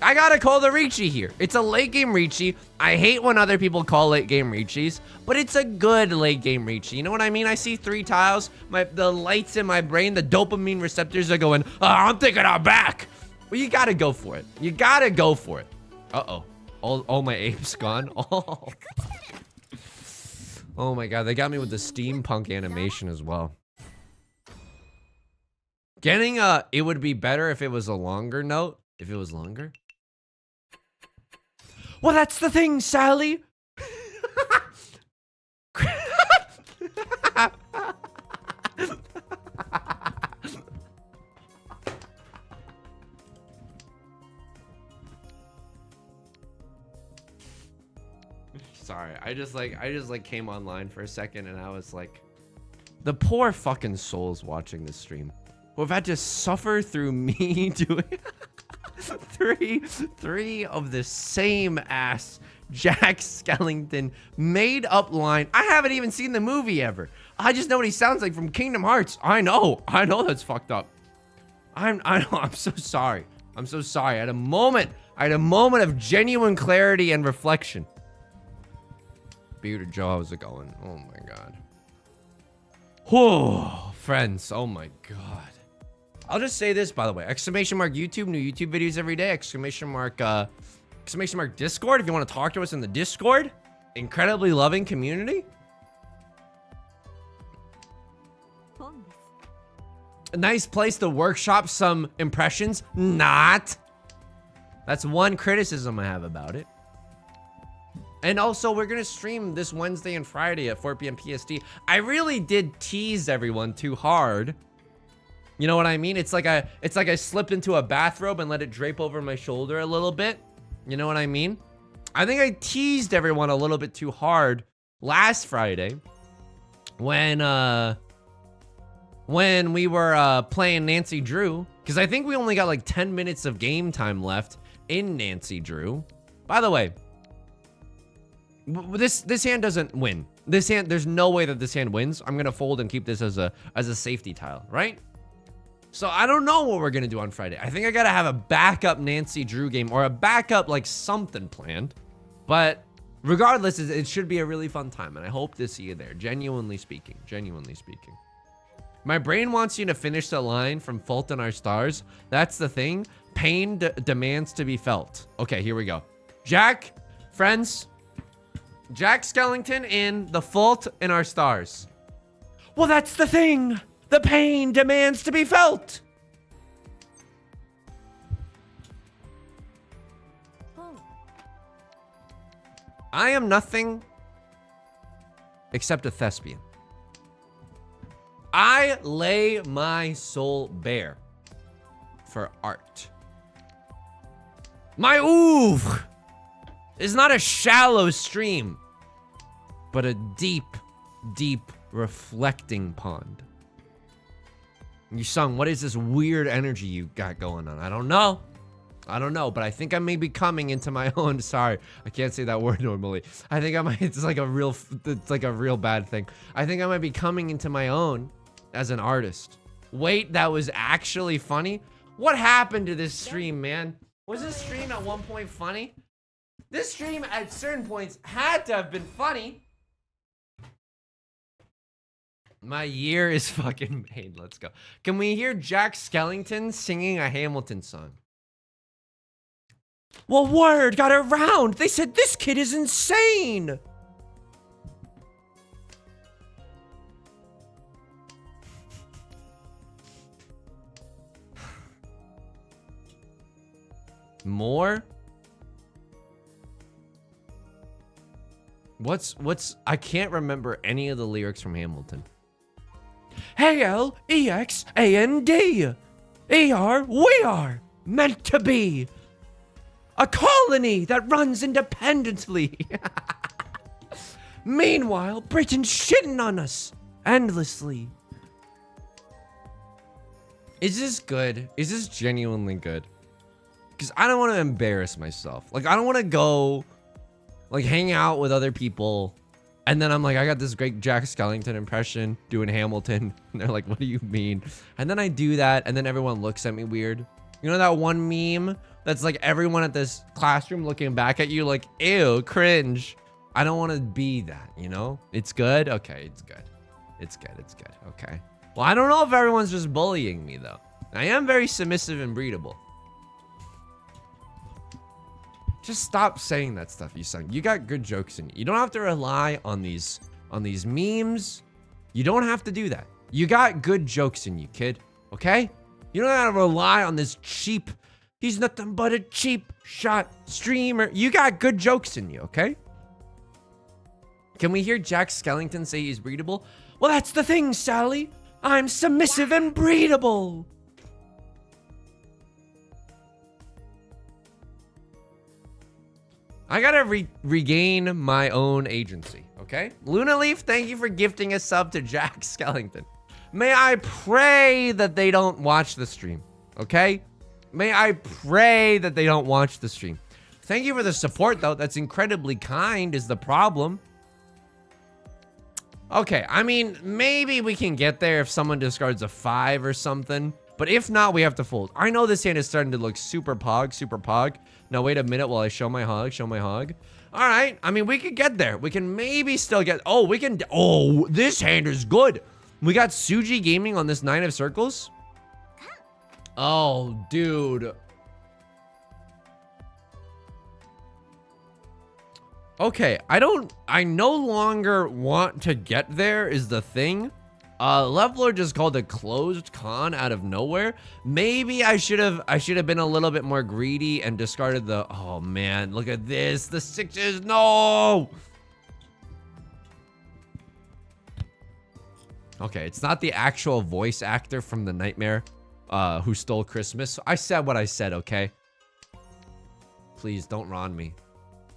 I gotta call the Riichi here. It's a late game Riichi. I hate when other people call late game Riichis, but it's a good late game Riichi. You know what I mean? I see 3 tiles. The lights in my brain, the dopamine receptors are going, oh, I'm thinking I'm back. Well, you gotta go for it. You gotta go for it. Uh-oh. All my apes gone. Oh. Oh my god, they got me with the steampunk animation as well. Getting it would be better if it was a longer note. If it was longer. Well, that's the thing, Sally. Sorry, I just came online for a second and I was like, the poor fucking souls watching this stream who have had to suffer through me doing three of the same ass Jack Skellington made up line. I haven't even seen the movie ever. I just know what he sounds like from Kingdom Hearts. I know that's fucked up. I know, I'm so sorry. I'm so sorry. I had a moment of genuine clarity and reflection. Bearded Jaw, how's it going? Oh my god. Whoa, friends, oh my god. I'll just say this, by the way. Exclamation mark YouTube, new YouTube videos every day. Exclamation mark Discord if you want to talk to us in the Discord. Incredibly loving community. A nice place to workshop some impressions. Not. That's one criticism I have about it. And also, we're gonna stream this Wednesday and Friday at 4 p.m. PST. I really did tease everyone too hard. You know what I mean? It's like I slipped into a bathrobe and let it drape over my shoulder a little bit. You know what I mean? I think I teased everyone a little bit too hard last Friday when we were playing Nancy Drew, because I think we only got like 10 minutes of game time left in Nancy Drew. By the way, this hand doesn't win. This hand, there's no way that this hand wins. I'm gonna fold and keep this as a safety tile, right? So I don't know what we're gonna do on Friday. I think I gotta have a backup Nancy Drew game or a backup like something planned. But regardless, it should be a really fun time, and I hope to see you there. Genuinely speaking, genuinely speaking. My brain wants you to finish the line from Fault in Our Stars. That's the thing. Pain demands to be felt. Okay, here we go. Jack, friends. Jack Skellington in The Fault in Our Stars. Well, that's the thing. The pain demands to be felt. I am nothing except a thespian. I lay my soul bare for art. My oeuvre is not a shallow stream, but a deep, deep reflecting pond. You sung, what is this weird energy you got going on? I don't know. I don't know, but I think I may be coming into my own. Sorry, I can't say that word normally. I think I might, it's like a real bad thing. I think I might be coming into my own as an artist. Wait, that was actually funny? What happened to this stream, man? Was this stream at one point funny? This stream at certain points had to have been funny. My year is fucking made. Let's go. Can we hear Jack Skellington singing a Hamilton song? Well, word got around. They said this kid is insane. More? What's I can't remember any of the lyrics from Hamilton. Halexand. We are meant to be a colony that runs independently. Meanwhile, Britain's shitting on us endlessly. Is this good? Is this genuinely good? Because I don't want to embarrass myself. Like, I don't want to go, like, hang out with other people. And then I'm like, I got this great Jack Skellington impression doing Hamilton. And they're like, what do you mean? And then I do that. And then everyone looks at me weird. You know that one meme that's like everyone at this classroom looking back at you like, ew, cringe. I don't want to be that, you know? It's good? Okay, it's good. It's good, it's good. Okay. Well, I don't know if everyone's just bullying me, though. I am very submissive and breedable. Just stop saying that stuff, you son. You got good jokes in you. You don't have to rely on these memes. You don't have to do that. You got good jokes in you, kid. Okay? You don't have to rely on this cheap, he's nothing but a cheap shot streamer. You got good jokes in you, okay? Can we hear Jack Skellington say he's breedable? Well, that's the thing, Sally. I'm submissive and breedable. I gotta regain my own agency, okay? Luna Leaf, thank you for gifting a sub to Jack Skellington. May I pray that they don't watch the stream, okay? May I pray that they don't watch the stream. Thank you for the support, though. That's incredibly kind is the problem. Okay, I mean, maybe we can get there if someone discards a 5 or something. But if not, we have to fold. I know this hand is starting to look super pog, super pog. Now, wait a minute while I show my hog, show my hog. All right, I mean, we could get there. We can maybe still get, oh, we can, oh, this hand is good. We got Suji Gaming on this 9 of circles. Oh, dude. Okay, I no longer want to get there is the thing. Leveler just called a closed con out of nowhere. Maybe I should have been a little bit more greedy and discarded the, oh man, look at this, the 6s, no! Okay, it's not the actual voice actor from The Nightmare who stole Christmas. I said what I said, okay? Please don't ron me.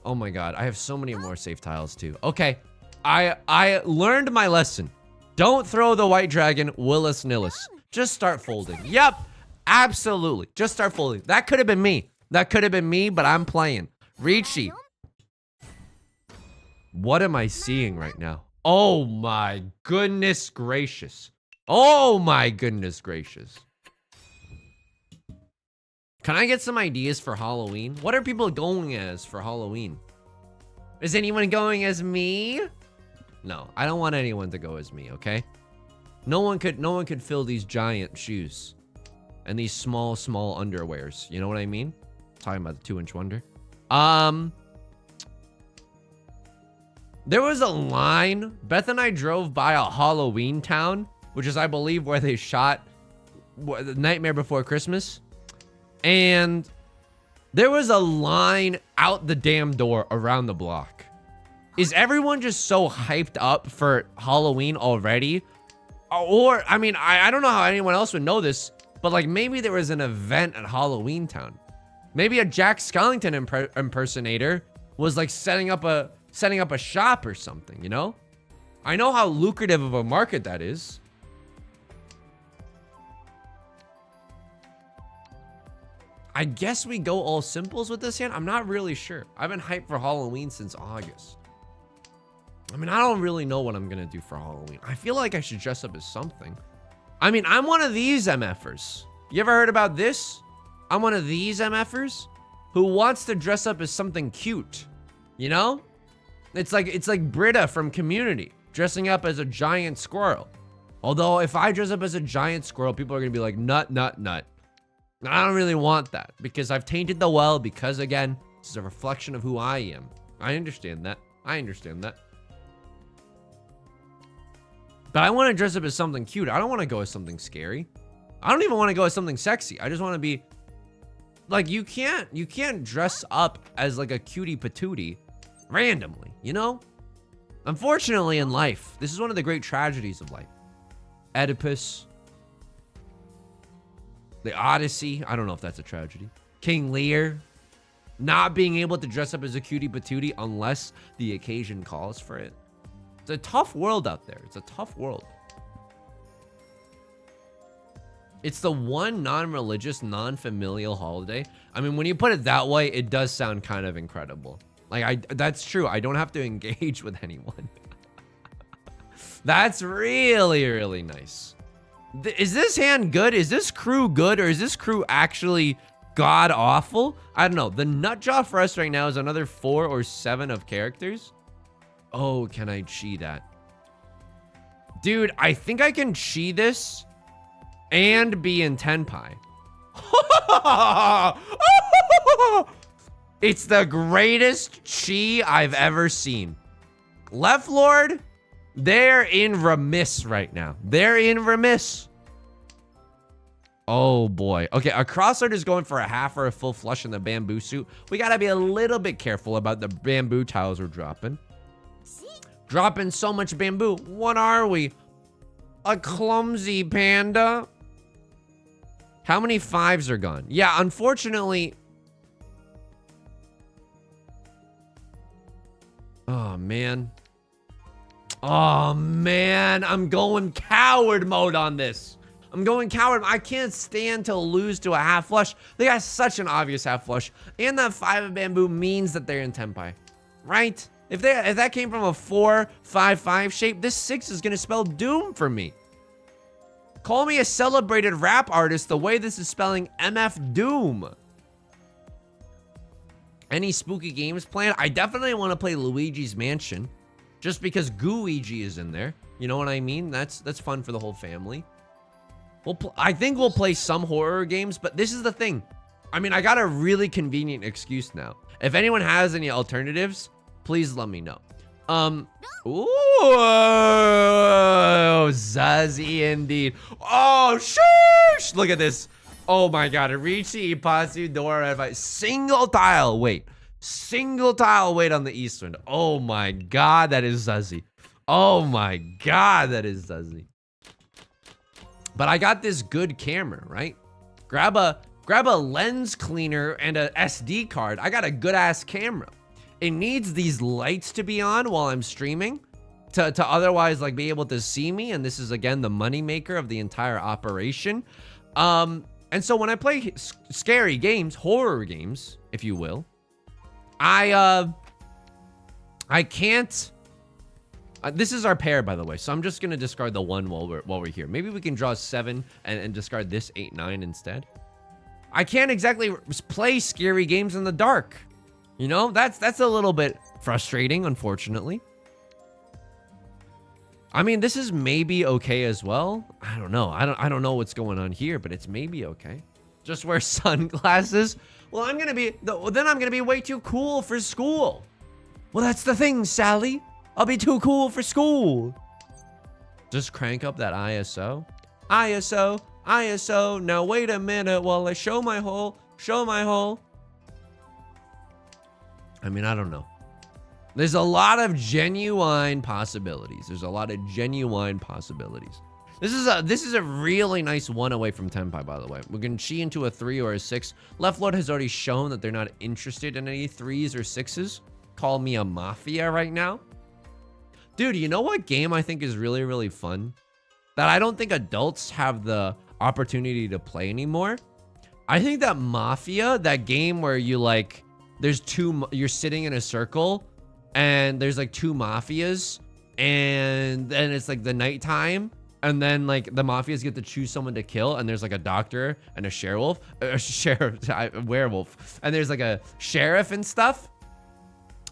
Oh my god, I have so many more safe tiles too. Okay, I learned my lesson. Don't throw the white dragon, Willis Nillis. Just start folding. Yep, absolutely. Just start folding. That could have been me. That could have been me, but I'm playing. Riichi. What am I seeing right now? Oh my goodness gracious. Oh my goodness gracious. Can I get some ideas for Halloween? What are people going as for Halloween? Is anyone going as me? No, I don't want anyone to go as me, okay? No one could fill these giant shoes and these small underwears. You know what I mean? Talking about the 2-inch wonder. There was a line. Beth and I drove by a Halloween town, which is, I believe, where they shot The Nightmare Before Christmas. And there was a line out the damn door around the block. Is everyone just so hyped up for Halloween already? Or, I mean, I don't know how anyone else would know this, but like maybe there was an event at Halloween Town. Maybe a Jack Skellington impersonator was like setting up a shop or something, you know? I know how lucrative of a market that is. I guess we go all simples with this hand. I'm not really sure. I've been hyped for Halloween since August. I mean, I don't really know what I'm gonna do for Halloween. I feel like I should dress up as something. I mean, I'm one of these MFers. You ever heard about this? I'm one of these MFers who wants to dress up as something cute. You know? It's like Britta from Community dressing up as a giant squirrel. Although if I dress up as a giant squirrel, people are gonna be like, nut, nut, nut. I don't really want that because I've tainted the well because, again, this is a reflection of who I am. I understand that. I understand that. But I want to dress up as something cute. I don't want to go as something scary. I don't even want to go as something sexy. I just want to be like, you can't dress up as like a cutie patootie randomly, you know? Unfortunately in life, this is one of the great tragedies of life. Oedipus, the Odyssey. I don't know if that's a tragedy. King Lear, not being able to dress up as a cutie patootie unless the occasion calls for it. It's a tough world out there. It's a tough world. It's the one non-religious, non-familial holiday. I mean, when you put it that way, it does sound kind of incredible. Like, that's true. I don't have to engage with anyone. That's really, really nice. Is this hand good? Is this crew good? Or is this crew actually god-awful? I don't know. The nut job for us right now is another 4 or 7 of characters. Oh, can I chi that? Dude, I think I can chi this and be in Tenpai. It's the greatest chi I've ever seen. Left Lord, they're in remiss right now. They're in remiss. Oh boy. Okay, a crossword is going for a half or a full flush in the bamboo suit. We gotta be a little bit careful about the bamboo tiles we're dropping. Dropping so much bamboo. What are we? A clumsy panda? How many 5s are gone? Yeah, unfortunately. Oh, man. Oh, man. I'm going coward mode on this. I'm going coward. I can't stand to lose to a half flush. They got such an obvious half flush. And that 5 of bamboo means that they're in Tenpai. Right? If that came from a 4-5-5 shape, this 6 is going to spell doom for me. Call me a celebrated rap artist the way this is spelling MF Doom. Any spooky games planned? I definitely want to play Luigi's Mansion. Just because Gooigi is in there. You know what I mean? That's fun for the whole family. I think we'll play some horror games, but this is the thing. I mean, I got a really convenient excuse now. If anyone has any alternatives, please let me know. Ooh, Zazzy indeed. Oh, sheesh. Look at this. Oh my God. Riichi Ipatsu Dora advice. Single tile weight. Single tile weight on the east wind. Oh my God. That is Zazzy. Oh my God. That is Zazzy. But I got this good camera, right? Grab a lens cleaner and a SD card. I got a good ass camera. It needs these lights to be on while I'm streaming to otherwise like be able to see me. And this is again the money maker of the entire operation. And so when I play scary games, horror games, if you will, I can't. This is our pair, by the way. So I'm just gonna discard the 1 while we're here. Maybe we can draw 7 and discard this 8-9 instead. I can't exactly play scary games in the dark. You know, that's a little bit frustrating, unfortunately. I mean, this is maybe okay as well. I don't know. I don't know what's going on here, but it's maybe okay. Just wear sunglasses. Well, then I'm gonna be way too cool for school. Well, that's the thing, Sally. I'll be too cool for school. Just crank up that ISO. ISO. Now wait a minute while I show my hole. I mean, I don't know. There's a lot of genuine possibilities. This is a really nice 1 away from Tenpai, by the way. We're going to chi into a 3 or a 6. Left Lord has already shown that they're not interested in any 3s or 6s. Call me a mafia right now. Dude, you know what game I think is really, really fun? That I don't think adults have the opportunity to play anymore? I think that Mafia, that game where you like... you're sitting in a circle and there's like 2 mafias and then it's like the nighttime and then like the mafias get to choose someone to kill and there's like a doctor and a werewolf and there's like a sheriff and stuff.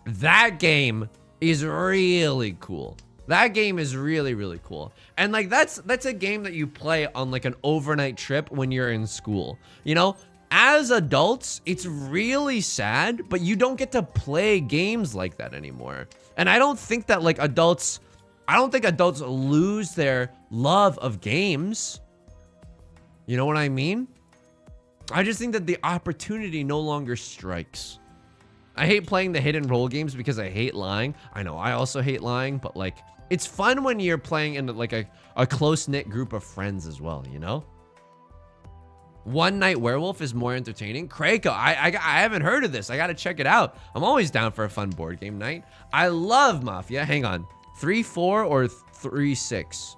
That game is really cool. That game is really, really cool. And like that's a game that you play on like an overnight trip when you're in school, you know? As adults, it's really sad, but you don't get to play games like that anymore. And I don't think that like adults lose their love of games. You know what I mean? I just think that the opportunity no longer strikes. I hate playing the hidden role games because I hate lying. I know I also hate lying, but like it's fun when you're playing in like a close-knit group of friends as well, you know? One Night Werewolf is more entertaining. Krakow, I haven't heard of this. I gotta check it out. I'm always down for a fun board game night. I love Mafia. Hang on. 3-4 or 3-6?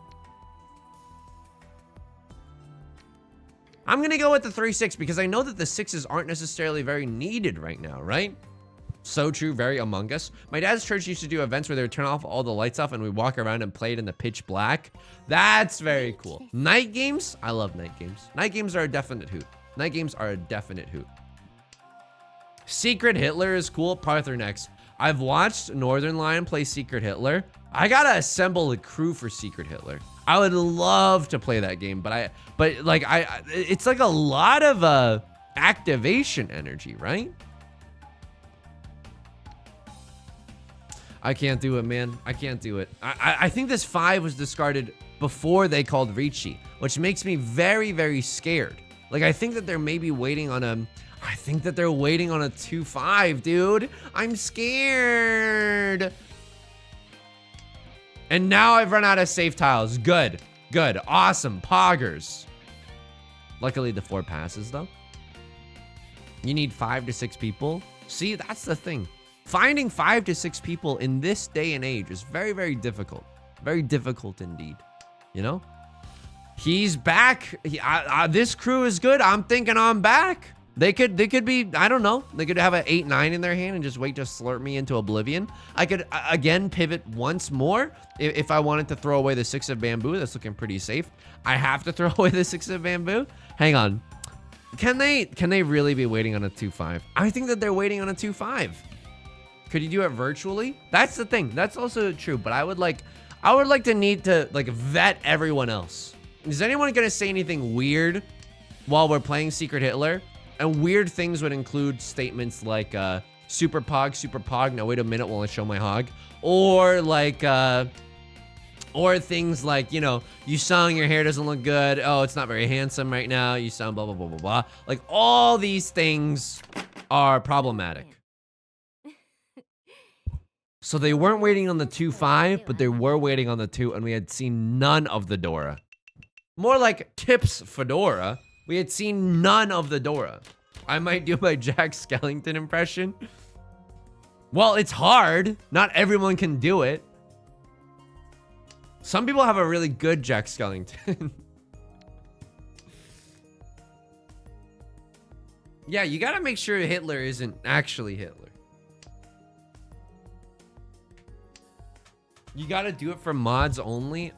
I'm going to go with the 3-6 because I know that the 6s aren't necessarily very needed right now, right? So true, very Among Us. My dad's church used to do events where they would turn off all the lights off and we walk around and play it in the pitch black. That's very cool. Night games? I love night games. Night games are a definite hoot. Night games are a definite hoot. Secret Hitler is cool. Parther next. I've watched Northern Lion play Secret Hitler. I gotta assemble a crew for Secret Hitler. I would love to play that game, but it's like a lot of activation energy, right? I can't do it, man. I can't do it. I think this 5 was discarded before they called Riichi, which makes me very, very scared. Like, I think that they're maybe waiting on a... I think that they're waiting on a 2-5, dude. I'm scared. And now I've run out of safe tiles. Good. Good. Awesome. Poggers. Luckily, the 4 passes, though. You need 5 to 6 people. See, that's the thing. Finding 5 to 6 people in this day and age is very, very difficult. Very difficult indeed. You know? He's back. This crew is good. I'm thinking I'm back. They could be, I don't know. They could have an 8-9 in their hand and just wait to slurp me into oblivion. I could, again, pivot once more if I wanted to throw away the 6 of bamboo. That's looking pretty safe. I have to throw away the 6 of bamboo. Hang on. Can they really be waiting on a 2-5? I think that they're waiting on a 2-5. Could you do it virtually? That's the thing. That's also true. But I would like to need to like vet everyone else. Is anyone gonna say anything weird while we're playing Secret Hitler? And weird things would include statements like super pog. Now wait a minute while I show my hog. Or like or things like, you know, you sung, your hair doesn't look good. Oh, it's not very handsome right now. You sound blah blah blah blah blah. Like all these things are problematic. So they weren't waiting on the 2-5, but they were waiting on the 2, and we had seen none of the Dora. More like Tips Fedora. We had seen none of the Dora. I might do my Jack Skellington impression. Well, it's hard. Not everyone can do it. Some people have a really good Jack Skellington. Yeah, you gotta make sure Hitler isn't actually Hitler. You gotta do it for mods only.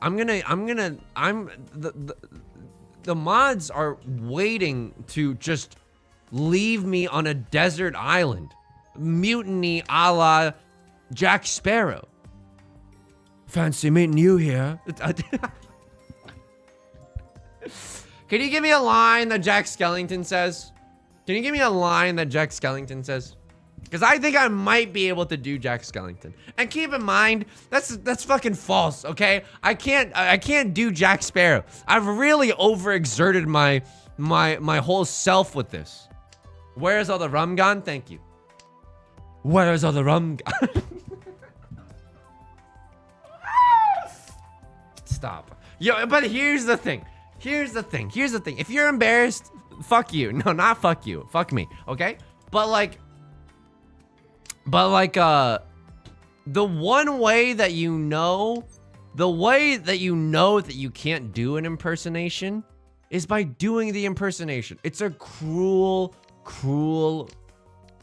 The mods are waiting to just leave me on a desert island. Mutiny a la Jack Sparrow. Fancy meeting you here. Can you give me a line that Jack Skellington says? Can you give me a line that Jack Skellington says? Because I think I might be able to do Jack Skellington. And keep in mind, that's fucking false, okay? I can't do Jack Sparrow. I've really overexerted my whole self with this. Where's all the rum gone? Thank you. Where's all the rum gone? Stop. Yo, but here's the thing. Here's the thing. If you're embarrassed, fuck you. No, not fuck you. Fuck me, okay? But like, the one way that you know that you can't do an impersonation is by doing the impersonation. It's a cruel, cruel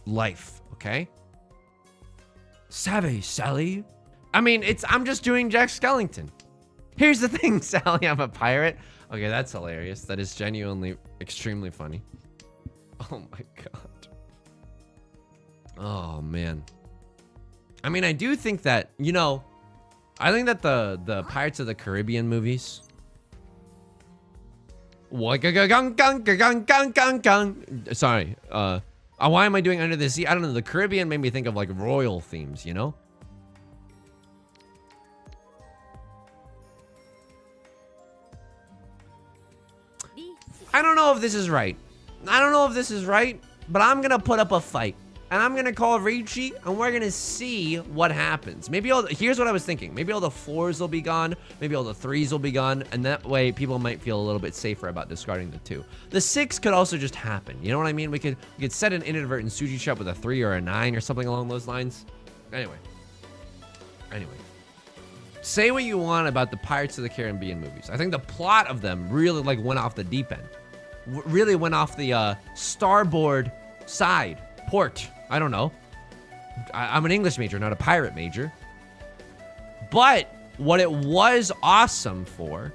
life, okay? Savvy, Sally. I mean, I'm just doing Jack Skellington. Here's the thing, Sally, I'm a pirate. Okay, that's hilarious. That is genuinely extremely funny. Oh my god. Oh, man. I mean, I do think that, you know, I think that the Pirates of the Caribbean movies. Sorry. Why am I doing Under the Sea? I don't know. The Caribbean made me think of like royal themes, you know? I don't know if this is right. But I'm gonna put up a fight. And I'm gonna call Riichi, and we're gonna see what happens. Here's what I was thinking. Maybe all the 4s will be gone. Maybe all the 3s will be gone. And that way, people might feel a little bit safer about discarding the 2. The 6 could also just happen. You know what I mean? We could set an inadvertent sushi shop with a 3 or a 9 or something along those lines. Anyway. say what you want about the Pirates of the Caribbean movies. I think the plot of them really like went off the deep end. Really went off the starboard side, port. I don't know. I'm an English major, not a pirate major. But what it was awesome for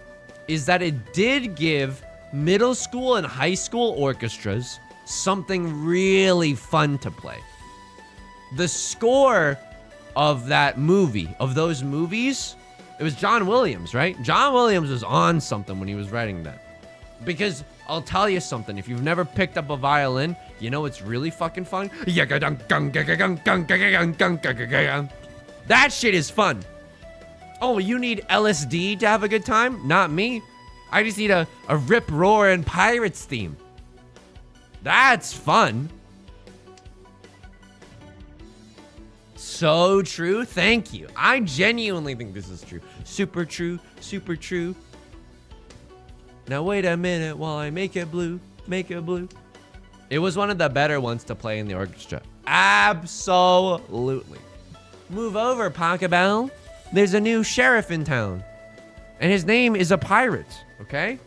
is that it did give middle school and high school orchestras something really fun to play. The score of that movie, of those movies, it was John Williams, right? John Williams was on something when he was writing that. Because I'll tell you something, if you've never picked up a violin, you know what's really fucking fun? That shit is fun. Oh, you need LSD to have a good time? Not me. I just need a rip-roaring Pirates theme. That's fun. So true. Thank you. I genuinely think this is true. Super true. Super true. Now wait a minute while I make it blue. Make it blue. It was one of the better ones to play in the orchestra. Absolutely. Move over, Pachelbel. There's a new sheriff in town. And his name is a pirate. Okay?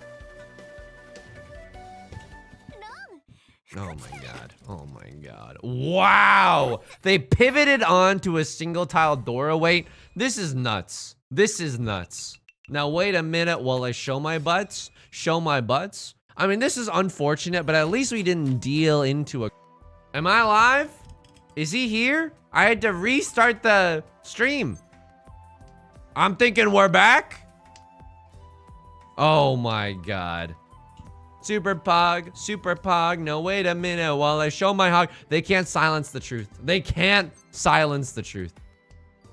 Oh my god. Oh my god. Wow! They pivoted onto a single tile doorway. This is nuts. This is nuts. Now wait a minute while I show my butts. Show my butts. I mean, this is unfortunate, but at least we didn't deal into a... Am I live? Is he here? I had to restart the stream. I'm thinking we're back. Oh my god. Super Pog, no, wait a minute while I show my hog. They can't silence the truth. They can't silence the truth.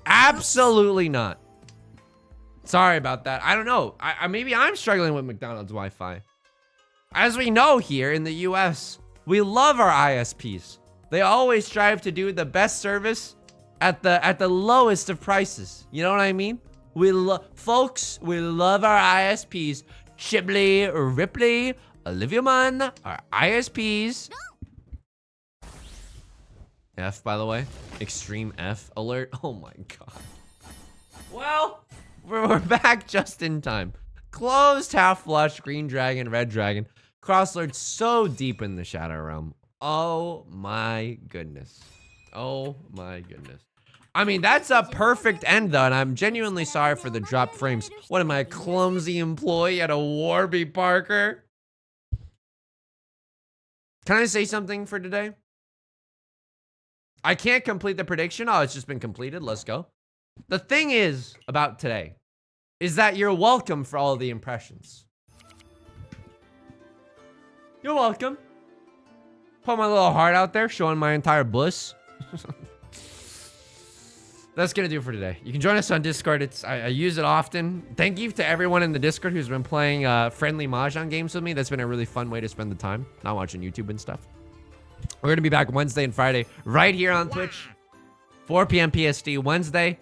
Absolutely not. Sorry about that. I don't know. Maybe I'm struggling with McDonald's Wi-Fi. As we know here in the US, we love our ISPs. They always strive to do the best service at the lowest of prices. You know what I mean? Folks, we love our ISPs. Chibley, Ripley, Olivia Munn, our ISPs. F, by the way. Extreme F alert. Oh my god. Well, we're back just in time. Closed, half flush, green dragon, red dragon. Crosslord so deep in the shadow realm. Oh my goodness. Oh my goodness. I mean, that's a perfect end though, and I'm genuinely sorry for the dropped frames. What am I, a clumsy employee at a Warby Parker? Can I say something for today? I can't complete the prediction. Oh, it's just been completed. Let's go. The thing is about today is that you're welcome for all of the impressions. You're welcome. Put my little heart out there, showing my entire bliss. That's gonna do it for today. You can join us on Discord. I use it often. Thank you to everyone in the Discord who's been playing friendly Mahjong games with me. That's been a really fun way to spend the time, not watching YouTube and stuff. We're gonna be back Wednesday and Friday right here on Twitch. 4 p.m. PST Wednesday.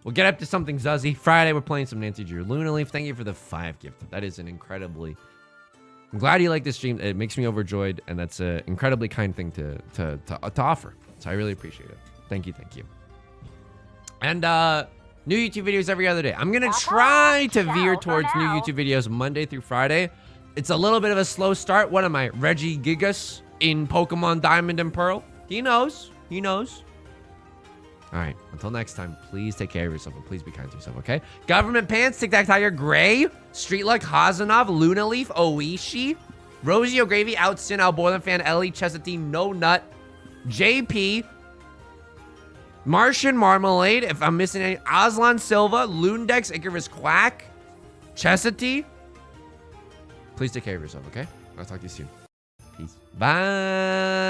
We'll get up to something zuzzy. Friday, we're playing some Nancy Drew. Luna Leaf, thank you for the 5 gift. That is an incredibly... I'm glad you like this stream. It makes me overjoyed, and that's an incredibly kind thing to offer. So I really appreciate it. Thank you, thank you. And new YouTube videos every other day. I'm gonna try to veer towards new YouTube videos Monday through Friday. It's a little bit of a slow start. What am I, Reggie Gigas in Pokemon Diamond and Pearl? He knows. He knows. All right, until next time, please take care of yourself and please be kind to yourself, okay? Government Pants, Tic Tac Tiger, Gray, Street Luck, Hazanov, Luna Leaf, Oishi, Rosie O'Gravy, Outsin, Alborland Fan, Ellie, Chestatine, No Nut, JP, Martian Marmalade, if I'm missing any, Aslan Silva, Loondex, Icarus Quack, Chesity. Please take care of yourself, okay? I'll talk to you soon. Peace. Bye.